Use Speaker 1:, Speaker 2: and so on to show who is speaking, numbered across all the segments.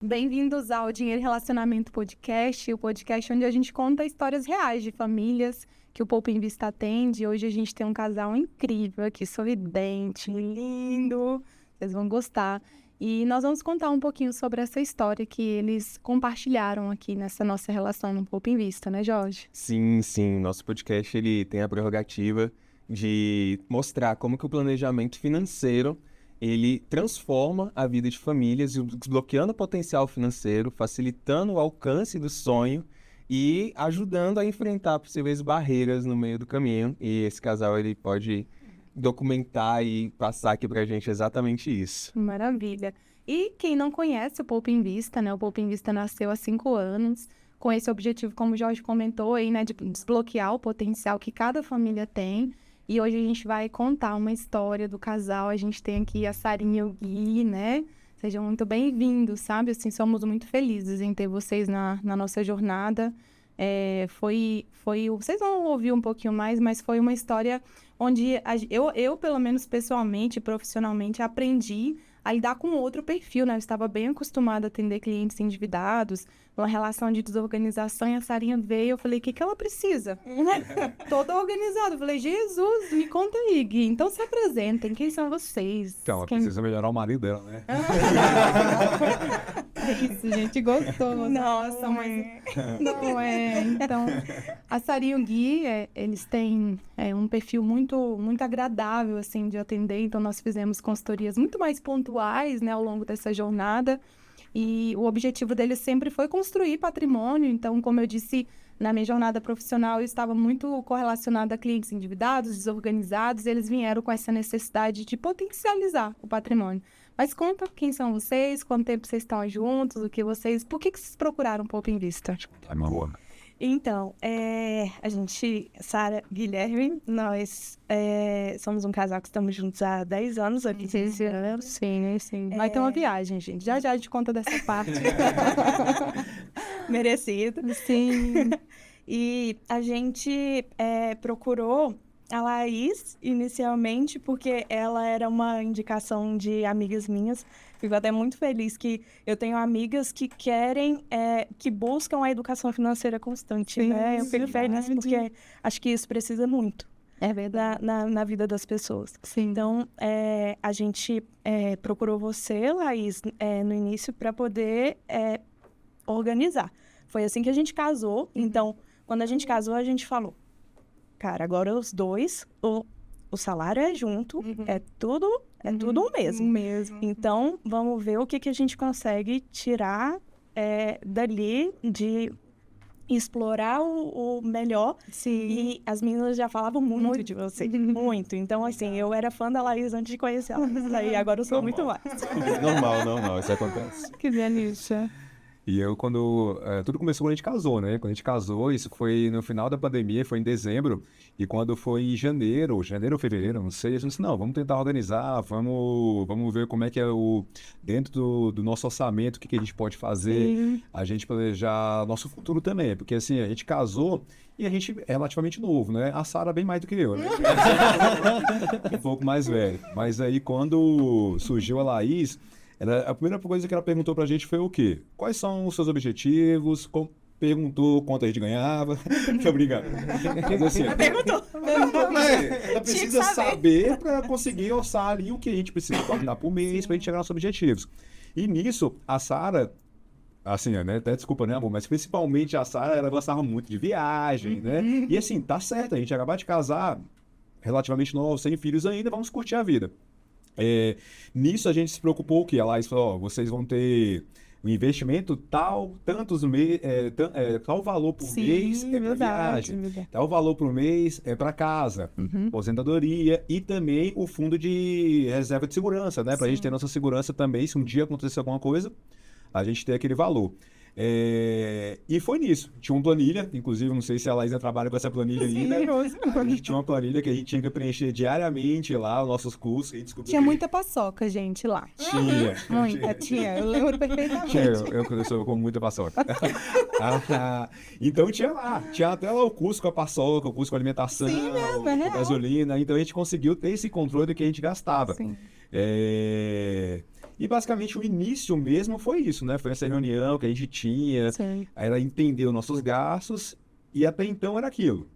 Speaker 1: Bem-vindos ao Dinheiro e Relacionamento Podcast, o podcast onde a gente conta histórias reais de famílias que o Poupa Invista atende. Hoje a gente tem um casal incrível aqui, sorridente, lindo, vocês vão gostar. E nós vamos contar um pouquinho sobre essa história que eles compartilharam aqui nessa nossa relação no Poupa Invista, né, Jorge?
Speaker 2: Sim. Nosso podcast ele tem a prerrogativa de mostrar como que o planejamento financeiro ele transforma a vida de famílias, desbloqueando o potencial financeiro, facilitando o alcance do sonho e ajudando a enfrentar possíveis barreiras no meio do caminho. E esse casal ele pode documentar e passar aqui pra gente exatamente isso.
Speaker 1: Maravilha. E quem não conhece o Poupa Invista, né? O Poupa Invista nasceu há 5 anos com esse objetivo, como o Jorge comentou aí, né? De desbloquear o potencial que cada família tem. E hoje a gente vai contar uma história do casal. A gente tem aqui a Sarinha e o Gui, né? Sejam muito bem-vindos, sabe? Assim, somos muito felizes em ter vocês na nossa jornada. Vocês vão ouvir um pouquinho mais, mas foi uma história onde eu, pelo menos pessoalmente, profissionalmente, aprendi a lidar com outro perfil, né? Eu estava bem acostumada a atender clientes endividados, uma relação de desorganização, e a Sarinha veio, eu falei, o que ela precisa? Toda organizada. Eu falei, Jesus, me conta aí, Gui. Então se apresentem, quem são vocês?
Speaker 3: Então, ela precisa melhorar o marido dela, né?
Speaker 1: Isso, gente, gostou.
Speaker 4: Nossa, mas...
Speaker 1: Não é. Então, a Sarinha e o Gui, eles têm um perfil muito agradável, assim, de atender. Então, nós fizemos consultorias muito mais pontuais, né, ao longo dessa jornada. E o objetivo deles sempre foi construir patrimônio. Então, como eu disse, na minha jornada profissional, eu estava muito correlacionada a clientes endividados, desorganizados. E eles vieram com essa necessidade de potencializar o patrimônio. Mas conta quem são vocês, quanto tempo vocês estão juntos, por que vocês procuraram o Poupa Invista?
Speaker 4: Então, a gente, Sara, Guilherme, nós somos um casal que estamos juntos há 10 anos aqui.
Speaker 1: Sim. Vai ter uma viagem, gente. Já a gente conta dessa parte.
Speaker 4: Merecido.
Speaker 1: Sim.
Speaker 4: E a gente procurou a Laís, inicialmente, porque ela era uma indicação de amigas minhas. Fico até muito feliz que eu tenho amigas que querem, que buscam a educação financeira constante, né? Eu fico feliz porque acho que isso precisa muito.
Speaker 1: É verdade.
Speaker 4: Na vida das pessoas.
Speaker 1: Sim.
Speaker 4: Então, a gente procurou você, Laís, no início, para poder organizar. Foi assim que a gente casou. Então, quando a gente casou, a gente falou, cara, agora os dois, o salário é junto, é tudo o mesmo. Então, vamos ver o que a gente consegue tirar dali, de explorar o melhor.
Speaker 1: Sim.
Speaker 4: E as meninas já falavam muito de você, muito. Então, assim, eu era fã da Laís antes de conhecer ela. E agora eu sou muito mais.
Speaker 2: Normal, isso acontece.
Speaker 1: Que delícia.
Speaker 3: E eu, tudo começou quando a gente casou, né? Quando a gente casou, isso foi no final da pandemia, foi em dezembro. E quando foi em janeiro ou fevereiro, não sei, a gente disse, não, vamos tentar organizar, vamos ver como é que é dentro do nosso orçamento, o que a gente pode fazer, a gente planejar nosso futuro também. Porque, assim, a gente casou e a gente é relativamente novo, né? A Sara bem mais do que eu, né? Um pouco mais velho. Mas aí, quando surgiu a Laís... a primeira coisa que ela perguntou pra gente foi o quê? Quais são os seus objetivos? Perguntou quanto a gente ganhava. Tô brincando. Mas assim,
Speaker 4: Perguntou.
Speaker 3: Ela precisa saber pra conseguir orçar ali o que a gente precisa guardar por mês pra gente chegar aos nossos objetivos. E nisso, a Sara, assim, né? Até desculpa, né, amor? Mas principalmente a Sara, ela gostava muito de viagem, né? E assim, tá certo, a gente acabou de casar, relativamente novo, sem filhos ainda, vamos curtir a vida. Nisso a gente se preocupou que a Laís falou, vocês vão ter um investimento tal valor por mês para viagem, tal valor por mês para casa, aposentadoria e também o fundo de reserva de segurança, né? Para a gente ter nossa segurança também, se um dia acontecer alguma coisa, a gente ter aquele valor. E foi nisso. Tinha uma planilha, inclusive, não sei se a Laís trabalha com essa planilha ainda. A gente tinha uma planilha que a gente tinha que preencher diariamente lá, os nossos cursos.
Speaker 1: Tinha muita paçoca, gente, lá. Tinha. Eu lembro perfeitamente.
Speaker 3: Eu como muita paçoca. Então tinha até lá o curso com a paçoca, o curso com a alimentação, com a gasolina. Então a gente conseguiu ter esse controle do que a gente gastava.
Speaker 1: Sim.
Speaker 3: E basicamente o início mesmo foi isso, né? Foi essa reunião que a gente tinha,
Speaker 1: Sim.
Speaker 3: aí ela entendeu nossos gastos e até então era aquilo.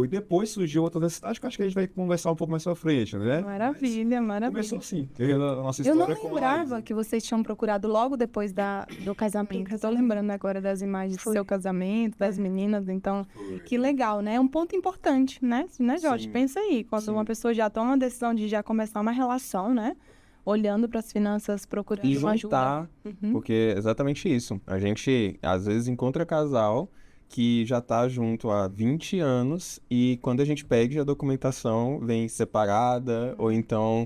Speaker 3: E depois surgiu outra necessidade que eu acho que a gente vai conversar um pouco mais pra frente, né?
Speaker 1: Maravilha, maravilha.
Speaker 3: Começou assim, a nossa
Speaker 1: Eu não
Speaker 3: história com a
Speaker 1: lembrava
Speaker 3: Laís.
Speaker 1: que vocês tinham procurado logo depois do casamento. Eu tô lembrando agora das imagens do seu casamento, das meninas, então, que legal, né? É um ponto importante, né, Jorge?
Speaker 2: Sim.
Speaker 1: Pensa aí, quando
Speaker 2: Sim.
Speaker 1: uma pessoa já toma a decisão de já começar uma relação, né? Olhando para as finanças, procurando
Speaker 2: E
Speaker 1: uma ajuda.
Speaker 2: juntar, porque é exatamente isso. A gente, às vezes, encontra casal que já tá junto há 20 anos e quando a gente pede a documentação, vem separada, ou então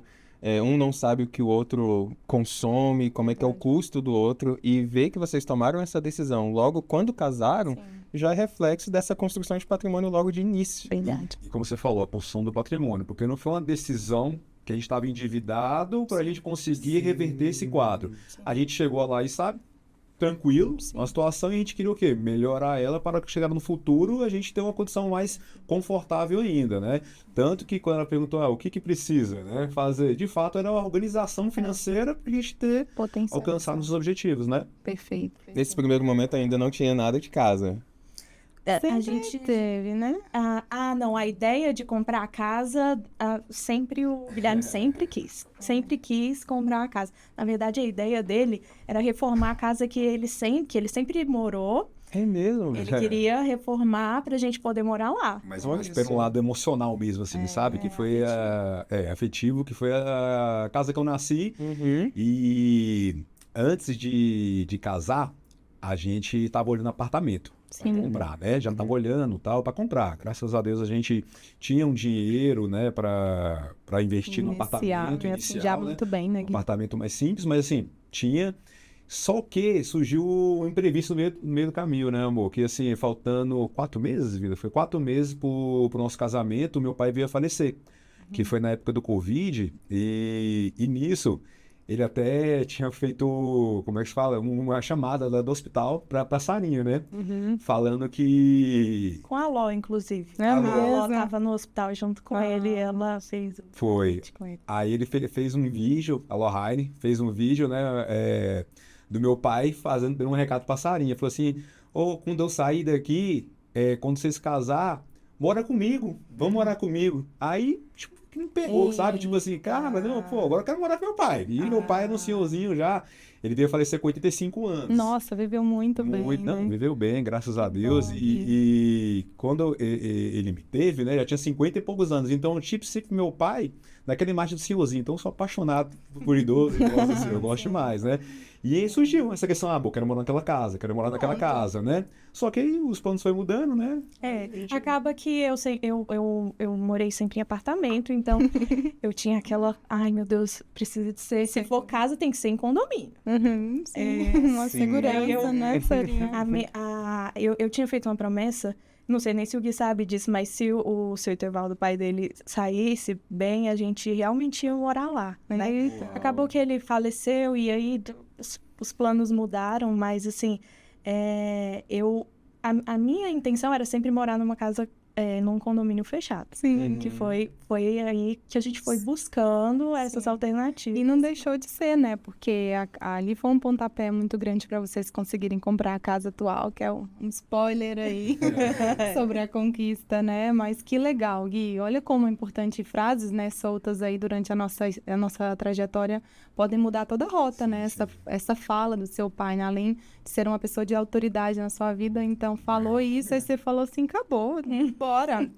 Speaker 2: um não sabe o que o outro consome, como é que é o custo do outro, e ver que vocês tomaram essa decisão logo quando casaram, já é reflexo dessa construção de patrimônio logo de início.
Speaker 1: Verdade.
Speaker 3: E como você falou, a construção do patrimônio, porque não foi uma decisão que a gente estava endividado para a gente conseguir reverter esse quadro. A gente chegou lá e sabe, tranquilo, uma situação e a gente queria o quê? Melhorar ela para que chegar no futuro a gente ter uma condição mais confortável ainda, né? Tanto que quando ela perguntou o que precisa, né, fazer, de fato era uma organização financeira para a gente ter
Speaker 1: Potencial.
Speaker 3: alcançar os objetivos, né?
Speaker 1: Perfeito.
Speaker 2: Nesse primeiro momento ainda não tinha nada de casa.
Speaker 4: A
Speaker 1: Sempre
Speaker 4: gente
Speaker 1: teve, né?
Speaker 4: não, a ideia de comprar a casa, o Guilherme sempre quis comprar a casa. Na verdade, a ideia dele era reformar a casa que ele sempre morou.
Speaker 2: É mesmo?
Speaker 4: Ele queria reformar pra gente poder morar lá.
Speaker 3: Mas pelo um lado emocional mesmo, assim, sabe? Que foi afetivo, que foi a casa que eu nasci.
Speaker 2: Uhum.
Speaker 3: E antes de casar, a gente tava olhando apartamento. Pra
Speaker 1: Sim.
Speaker 3: comprar, né? Já tava olhando tal para comprar. Graças a Deus a gente tinha um dinheiro, né, para investir no apartamento inicial,
Speaker 1: já
Speaker 3: né?
Speaker 1: muito bem, né,
Speaker 3: Um
Speaker 1: Gui?
Speaker 3: apartamento mais simples, mas assim, tinha. Só que surgiu um imprevisto no meio do caminho, né, amor? Que assim, faltando 4 meses, vida, foi 4 meses pro nosso casamento, meu pai veio a falecer, que foi na época do Covid, e nisso ele até tinha feito, como é que se fala? Uma chamada do hospital pra Sarinha, né? Falando que
Speaker 4: Com a Ló, inclusive.
Speaker 1: É
Speaker 4: A
Speaker 1: mesmo?
Speaker 4: Ló tava no hospital junto com ele, ela fez o
Speaker 3: foi.
Speaker 4: com ele.
Speaker 3: Aí ele fez um vídeo, a Lohane fez um vídeo, né, do meu pai dando um recado pra Sarinha. Falou assim, quando eu sair daqui, quando vocês casar, mora comigo, vamos morar comigo. Aí, tipo, que me pegou, sabe? Tipo assim, cara, não, agora eu quero morar com meu pai. E meu pai era um senhorzinho já, ele veio falecer com 85 anos.
Speaker 1: Nossa, viveu muito bem,
Speaker 3: Não,
Speaker 1: né?
Speaker 3: viveu bem, graças a Deus.
Speaker 1: bom,
Speaker 3: E quando ele me teve, né, já tinha 50 e poucos anos. Então, tipo, sempre meu pai, naquela imagem do senhorzinho. Então, eu sou apaixonado por idoso, eu gosto demais, né? E aí surgiu essa questão, quero morar naquela casa, quero morar naquela casa, né? Só que aí os planos foram mudando, né?
Speaker 4: Acaba que eu morei sempre em apartamento, então eu tinha aquela, ai meu Deus, precisa de ser, se for casa tem que ser em condomínio.
Speaker 1: Uhum, sim. Uma
Speaker 2: sim.
Speaker 1: segurança, né, Sarinha?
Speaker 4: Eu tinha feito uma promessa, não sei nem se o Gui sabe disso, mas se o seu intervalo do pai dele saísse bem, a gente realmente ia morar lá, né?
Speaker 1: Eita.
Speaker 4: Acabou que ele faleceu e aí os planos mudaram, mas assim, a minha intenção era sempre morar numa casa, num condomínio fechado.
Speaker 1: Sim.
Speaker 4: Que foi aí que a gente foi buscando essas alternativas.
Speaker 1: E não deixou de ser, né? Porque ali foi um pontapé muito grande para vocês conseguirem comprar a casa atual, que é um spoiler aí sobre a conquista, né? Mas que legal, Gui. Olha como é importante frases, né, soltas aí durante a nossa trajetória podem mudar toda a rota, né? Essa fala do seu pai, né? Além de ser uma pessoa de autoridade na sua vida, então falou isso, aí você falou assim, acabou, bora.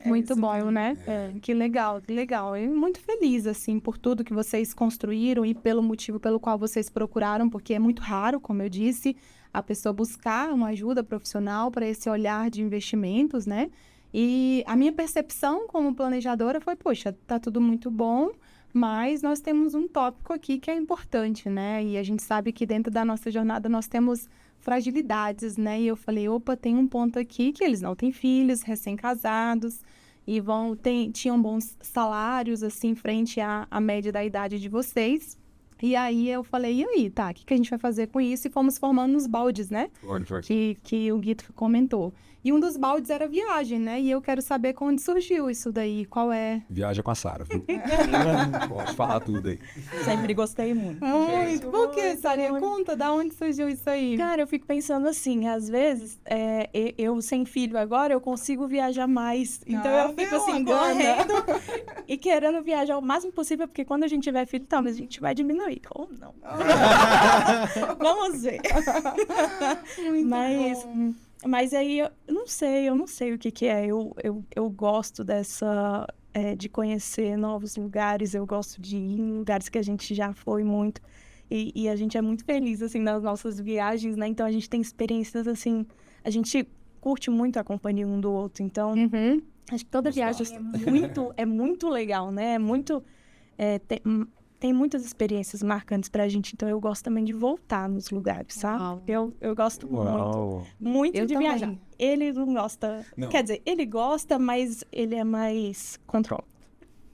Speaker 1: Muito bom, né? Que legal, que legal. E muito feliz, assim, por tudo que vocês construíram e pelo motivo pelo qual vocês procuraram, porque é muito raro, como eu disse, a pessoa buscar uma ajuda profissional para esse olhar de investimentos, né? E a minha percepção como planejadora foi, poxa, tá tudo muito bom, mas nós temos um tópico aqui que é importante, né? E a gente sabe que dentro da nossa jornada nós temos fragilidades, né? E eu falei, opa, tem um ponto aqui que eles não têm filhos, recém-casados, e tinham bons salários, assim, frente à média da idade de vocês. E aí eu falei, e aí, tá, o que a gente vai fazer com isso? E fomos formando os baldes, né? Que o Guito comentou. E um dos baldes era viagem, né? E eu quero saber onde surgiu isso daí, qual é...
Speaker 3: Viaja com a Sara, viu? Pode falar tudo aí.
Speaker 4: Sempre gostei muito.
Speaker 1: Muito. Por que, Sarinha? Conta, da onde surgiu isso aí?
Speaker 4: Cara, eu fico pensando assim, às vezes, eu sem filho agora, eu consigo viajar mais. Então eu fico assim, correndo e querendo viajar o máximo possível, porque quando a gente tiver filho, talvez a gente vai diminuir. Ou não. Vamos ver. Mas aí, eu não sei o que é. Eu gosto dessa... de conhecer novos lugares, eu gosto de ir em lugares que a gente já foi muito. E a gente é muito feliz, assim, nas nossas viagens, né? Então, a gente tem experiências, assim... A gente curte muito a companhia um do outro. Então, acho que toda viagem é muito legal, né? É muito... tem muitas experiências marcantes pra gente. Então, eu gosto também de voltar nos lugares, sabe? Eu gosto muito de viajar. Ele não gosta...
Speaker 3: Não.
Speaker 4: Quer dizer, ele gosta, mas ele é mais controlado.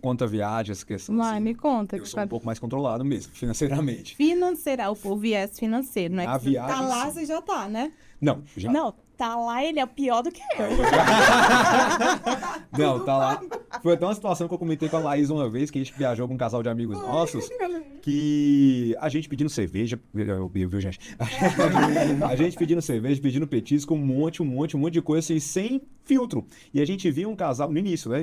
Speaker 3: Conta viagens, questão
Speaker 1: Vai,
Speaker 3: assim,
Speaker 1: me conta.
Speaker 3: eu sou um pouco mais controlado mesmo, financeiramente.
Speaker 1: Financeira, o viés financeiro, não é?
Speaker 3: A
Speaker 1: Que
Speaker 3: viagem,
Speaker 1: tá lá,
Speaker 3: sim.
Speaker 1: você já tá, né?
Speaker 3: Não, já...
Speaker 4: Não, tá lá, ele é pior do que eu.
Speaker 3: Não, tá lá. Foi até uma situação que eu comentei com a Laís uma vez, que a gente viajou com um casal de amigos nossos, que a gente pedindo cerveja, viu, gente? A gente pedindo cerveja, pedindo petisco, um monte de coisa assim, sem filtro. E a gente viu um casal, no início, né?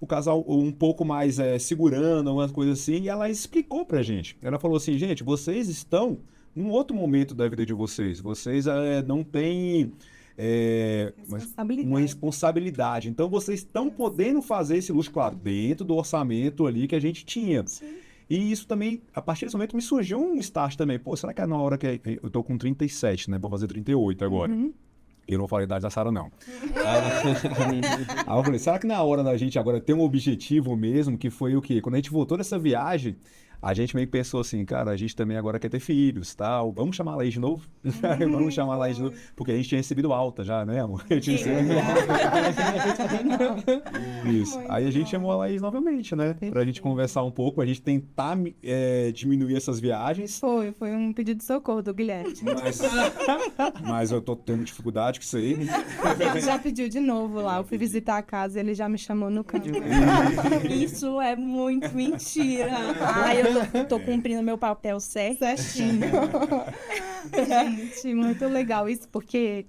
Speaker 3: O casal um pouco mais segurando, algumas coisas assim, e ela explicou pra gente. Ela falou assim, gente, vocês estão num outro momento da vida de vocês. Vocês não têm... uma responsabilidade. Então, vocês estão podendo fazer esse luxo, claro, dentro do orçamento ali que a gente tinha. Sim. E isso também, a partir desse momento, me surgiu um start também. Pô, será que é na hora que... Eu tô com 37, né? Vou fazer 38 agora. Eu não vou falar a idade da Sara, não. Aí eu falei, será que na hora da gente agora ter um objetivo mesmo, que foi o quê? Quando a gente voltou dessa viagem, a gente meio que pensou assim, cara, a gente também agora quer ter filhos, tal. Vamos chamar a Laís de novo? Vamos chamar a Laís de novo. Porque a gente tinha recebido alta já, né, amor? A gente tinha recebido alta. Isso. Aí a gente chamou a Laís novamente, né? Pra gente conversar um pouco, a gente tentar diminuir essas viagens.
Speaker 1: Foi um pedido de socorro do Guilherme.
Speaker 3: Mas eu tô tendo dificuldade com isso aí.
Speaker 1: Ele já pediu de novo lá. Eu fui visitar a casa e ele já me chamou no canto.
Speaker 4: Isso é muito mentira. Ai, eu tô cumprindo meu papel certinho.
Speaker 1: Gente, muito legal isso, porque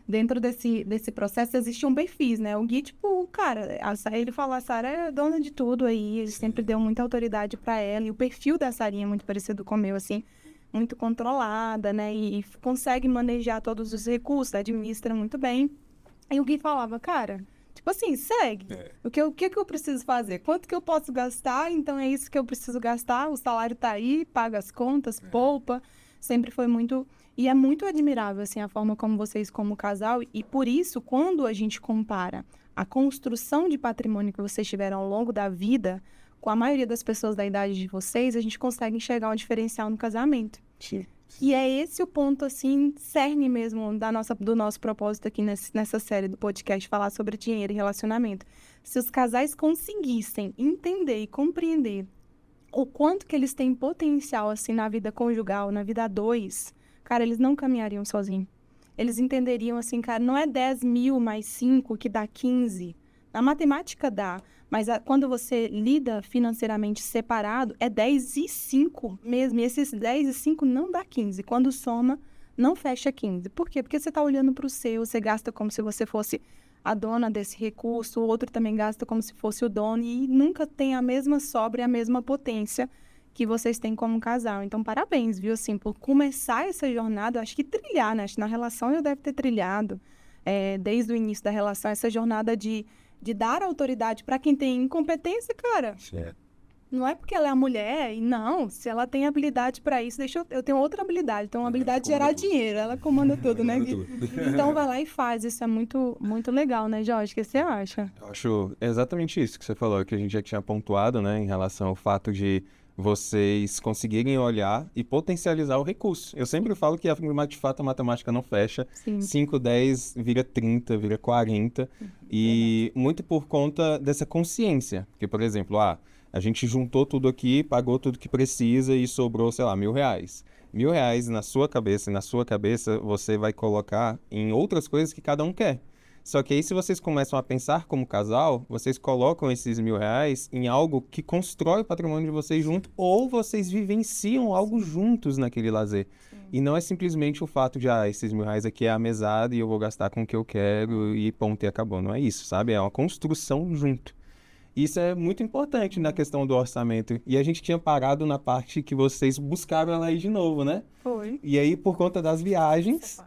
Speaker 1: dentro desse processo existiam perfis, né? O Gui, tipo, cara, ele falou, a Sara é dona de tudo aí, ele sempre deu muita autoridade pra ela, e o perfil da Sarinha é muito parecido com o meu, assim, muito controlada, né? E consegue manejar todos os recursos, administra muito bem. E o Gui falava, cara... Tipo assim, segue. O que eu preciso fazer? Quanto que eu posso gastar? Então, é isso que eu preciso gastar. O salário tá aí, paga as contas, poupa. Sempre foi muito... E é muito admirável, assim, a forma como vocês, como casal. E por isso, quando a gente compara a construção de patrimônio que vocês tiveram ao longo da vida, com a maioria das pessoas da idade de vocês, a gente consegue enxergar um diferencial no casamento.
Speaker 3: Sim.
Speaker 1: E é esse o ponto, assim, cerne mesmo do nosso propósito aqui nessa série do podcast, falar sobre dinheiro e relacionamento. Se os casais conseguissem entender e compreender o quanto que eles têm potencial, assim, na vida conjugal, na vida a dois, cara, eles não caminhariam sozinhos. Eles entenderiam, assim, cara, não é 10 mil mais 5 que dá 15. Na matemática dá, mas quando você lida financeiramente separado, é 10 e 5 mesmo. E esses 10 e 5 não dá 15. Quando soma, não fecha 15. Por quê? Porque você está olhando para o seu, você gasta como se você fosse a dona desse recurso, o outro também gasta como se fosse o dono, e nunca tem a mesma sobra e a mesma potência que vocês têm como casal. Então, parabéns, viu, assim, por começar essa jornada, acho que trilhar, né? Acho que na relação eu deve ter trilhado, desde o início da relação, essa jornada de dar autoridade para quem tem incompetência, cara.
Speaker 3: Certo.
Speaker 1: Não é porque ela é a mulher, e não, se ela tem habilidade para isso, eu tenho outra habilidade, então uma habilidade de gerar dinheiro, ela comanda tudo, né, Gui? Então vai lá e faz, isso é muito, muito legal, né, Jorge? O que você acha?
Speaker 2: Eu acho exatamente isso que você falou, que a gente já tinha pontuado, né, em relação ao fato de vocês conseguirem olhar e potencializar o recurso. Eu sempre falo que, de fato, a matemática não fecha.
Speaker 1: Sim.
Speaker 2: 5, 10, vira 30, vira 40. E muito por conta dessa consciência. Porque, por exemplo, A gente juntou tudo aqui, pagou tudo que precisa e sobrou, sei lá, R$ 1.000. R$ 1.000 na sua cabeça e na sua cabeça você vai colocar em outras coisas que cada um quer. Só que aí, se vocês começam a pensar como casal, vocês colocam esses R$ 1.000 em algo que constrói o patrimônio de vocês junto, ou vocês vivenciam algo juntos naquele lazer. E não é simplesmente o fato de, esses R$ 1.000 aqui é a mesada e eu vou gastar com o que eu quero e ponto e acabou. Não é isso, sabe? É uma construção junto. Isso é muito importante na questão do orçamento. E a gente tinha parado na parte que vocês buscaram ela aí de novo, né?
Speaker 1: Foi.
Speaker 2: E aí, por conta das viagens,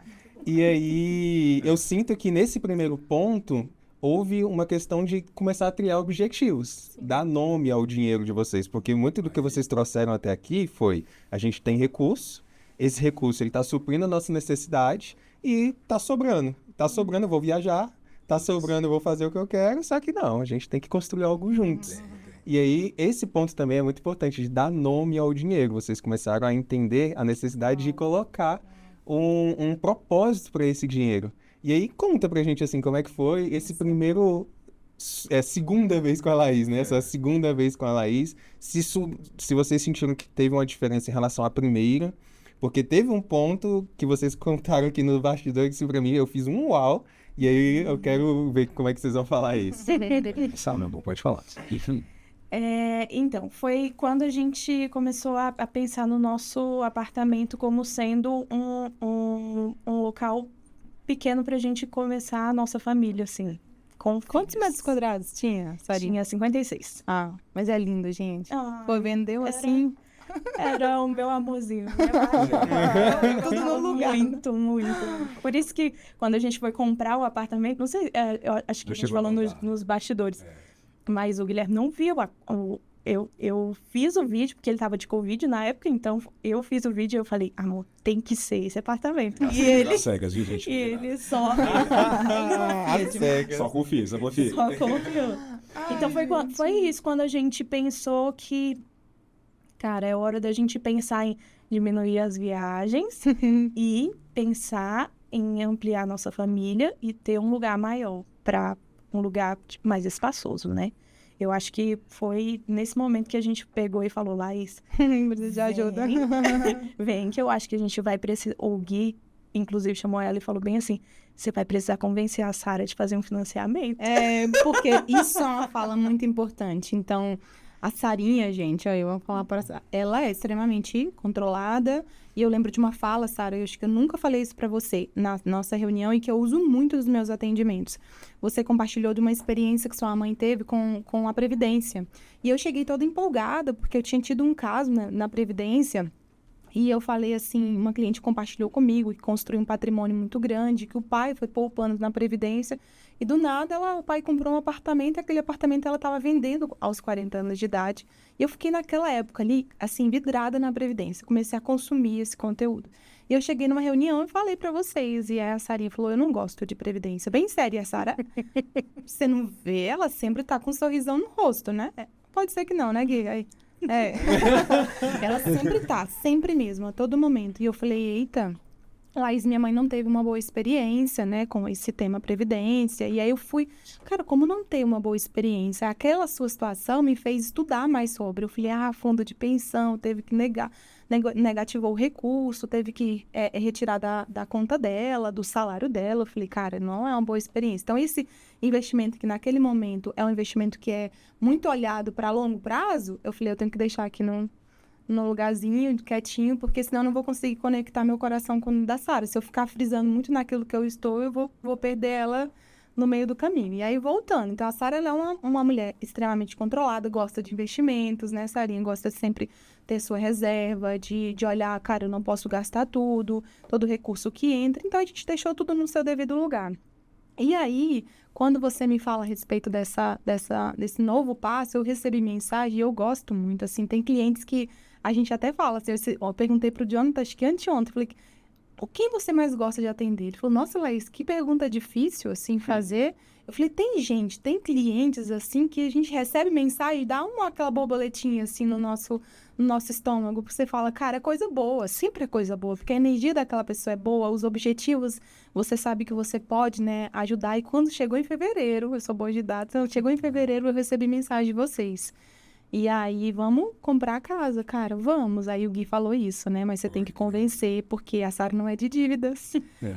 Speaker 2: e aí eu sinto que nesse primeiro ponto houve uma questão de começar a criar objetivos, dar nome ao dinheiro de vocês, porque muito do que vocês trouxeram até aqui foi, a gente tem recurso, esse recurso ele está suprindo a nossa necessidade e está sobrando, eu vou viajar, tá sobrando, eu vou fazer o que eu quero, só que não, a gente tem que construir algo juntos. E aí, esse ponto também é muito importante, de dar nome ao dinheiro. Vocês começaram a entender a necessidade de colocar um propósito para esse dinheiro. E aí, conta pra gente, assim, como é que foi esse primeiro... segunda vez com a Laís, né? Essa segunda vez com a Laís. Se vocês sentiram que teve uma diferença em relação à primeira, porque teve um ponto que vocês contaram aqui no bastidor, que pra mim eu fiz um uau, e aí eu quero ver como é que vocês vão falar isso.
Speaker 3: Sal, meu bom, pode falar.
Speaker 4: Então, foi quando a gente começou a pensar no nosso apartamento como sendo um local pequeno pra gente começar a nossa família, assim.
Speaker 1: Quantos metros quadrados tinha, Sarinha?
Speaker 4: Tinha 56.
Speaker 1: Ah, mas é lindo, gente.
Speaker 4: Ah,
Speaker 1: Foi, vendeu assim...
Speaker 4: Era o meu amorzinho.
Speaker 1: Tudo no lugar.
Speaker 4: Muito, muito. Por isso que quando a gente foi comprar o apartamento, não sei, eu acho que a gente falou nos bastidores, mas o Guilherme não viu. Eu fiz o vídeo, porque ele tava de Covid na época, então eu fiz o vídeo e eu falei, amor, tem que ser esse apartamento. E ele...
Speaker 3: Cegas, viu, gente?
Speaker 4: E ele só...
Speaker 3: Só confia, só confia.
Speaker 4: Só confiou. Então foi isso, quando a gente pensou que, cara, é hora da gente pensar em diminuir as viagens e pensar em ampliar nossa família e ter um lugar maior, para um lugar mais espaçoso, né? Eu acho que foi nesse momento que a gente pegou e falou, Laís,
Speaker 1: Precisa de ajuda.
Speaker 4: vem que eu acho que a gente vai precisar... O Gui, inclusive, chamou ela e falou bem assim, você vai precisar convencer a Sara de fazer um financiamento.
Speaker 1: Porque isso é uma fala muito importante. Então, a Sarinha, gente, ó, eu vou falar para ela é extremamente controlada. E eu lembro de uma fala, Sara, eu acho que eu nunca falei isso para você na nossa reunião e que eu uso muito nos meus atendimentos. Você compartilhou de uma experiência que sua mãe teve com a Previdência. E eu cheguei toda empolgada, porque eu tinha tido um caso na Previdência. E eu falei assim, uma cliente compartilhou comigo que construiu um patrimônio muito grande, que o pai foi poupando na Previdência, e do nada o pai comprou um apartamento, e aquele apartamento ela estava vendendo aos 40 anos de idade. E eu fiquei naquela época ali, assim, vidrada na Previdência, comecei a consumir esse conteúdo. E eu cheguei numa reunião e falei para vocês, e aí a Sarinha falou, eu não gosto de Previdência. Bem séria, Sara, você não vê, ela sempre tá com um sorrisão no rosto, né? Pode ser que não, né, Gui? Aí... ela sempre tá, sempre mesmo, a todo momento. E eu falei, eita, Laís, minha mãe não teve uma boa experiência, né, com esse tema Previdência. E aí eu fui, cara, como não ter uma boa experiência? Aquela sua situação me fez estudar mais sobre. Eu falei, fundo de pensão, teve que negativou o recurso, teve que retirar da conta dela, do salário dela. Eu falei, cara, não é uma boa experiência. Então, esse investimento que naquele momento é um investimento que é muito olhado para longo prazo, eu falei, eu tenho que deixar aqui no lugarzinho, quietinho, porque senão eu não vou conseguir conectar meu coração com o da Sara. Se eu ficar frisando muito naquilo que eu estou, eu vou perder ela no meio do caminho. E aí, voltando. Então, a Sara, ela é uma mulher extremamente controlada, gosta de investimentos, né, Sarinha? Gosta de sempre ter sua reserva, de olhar, cara, eu não posso gastar tudo, todo recurso que entra. Então, a gente deixou tudo no seu devido lugar. E aí, quando você me fala a respeito desse novo passo, eu recebi mensagem e eu gosto muito, assim, tem clientes que a gente até fala, assim, eu perguntei pro Jonathan, acho que anteontem, falei, quem você mais gosta de atender? Ele falou, nossa, Laís, que pergunta difícil, assim, fazer. Eu falei, tem clientes, assim, que a gente recebe mensagem e dá aquela borboletinha, assim, no nosso estômago, porque você fala, cara, é coisa boa, sempre é coisa boa, porque a energia daquela pessoa é boa, os objetivos, você sabe que você pode, né, ajudar. E quando chegou em fevereiro, eu sou boa de data, então chegou em fevereiro, eu recebi mensagem de vocês. E aí, vamos comprar a casa, cara, vamos. Aí o Gui falou isso, né? Mas você tem que convencer, porque a Sara não é de dívidas.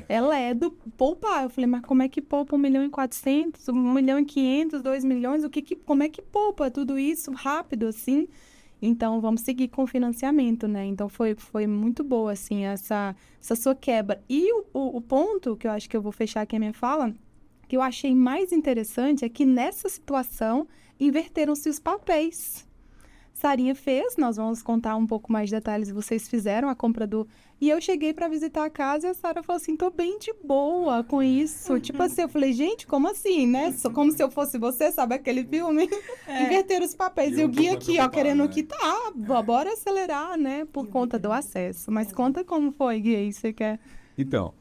Speaker 1: Ela é do poupar. Eu falei, mas como é que poupa 1.400.000, 1.500.000, 2 milhões? Como é que poupa tudo isso rápido, assim? Então, vamos seguir com o financiamento, né? Então, foi muito boa, assim, essa sua quebra. E o ponto que eu acho que eu vou fechar aqui a minha fala, que eu achei mais interessante, é que nessa situação inverteram-se os papéis. Sarinha fez, nós vamos contar um pouco mais de detalhes, vocês fizeram a compra do... E eu cheguei para visitar a casa e a Sara falou assim, tô bem de boa com isso. Tipo assim, eu falei, gente, como assim, né? Como se eu fosse você, sabe aquele filme? Inverteram os papéis. E o Gui aqui, ó, querendo quitar. Bora acelerar, né? Por conta do acesso. Mas conta como foi, Gui, você quer...
Speaker 3: Então,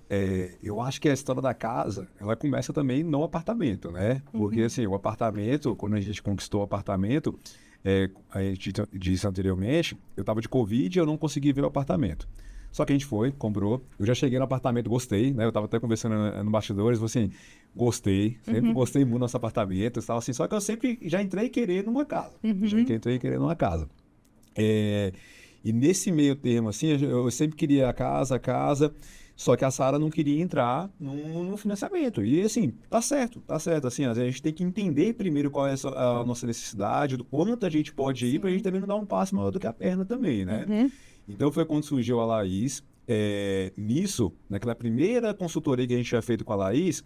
Speaker 3: eu acho que a história da casa, ela começa também no apartamento, né? Porque, assim, o apartamento, quando a gente conquistou o apartamento, a gente disse anteriormente, eu estava de Covid e eu não consegui ver o apartamento. Só que a gente foi, comprou. Eu já cheguei no apartamento, gostei, né? Eu estava até conversando no bastidores, assim, gostei. Sempre gostei muito do nosso apartamento, tal, assim. Só que eu sempre já entrei querendo uma casa. E nesse meio termo, assim, eu sempre queria a casa. Só que a Sara não queria entrar no financiamento. E, assim, tá certo. Assim, a gente tem que entender primeiro qual é a nossa necessidade, do quanto a gente pode ir, pra gente também não dar um passo maior do que a perna também, né? Então, foi quando surgiu a Laís. Nisso, naquela primeira consultoria que a gente tinha feito com a Laís,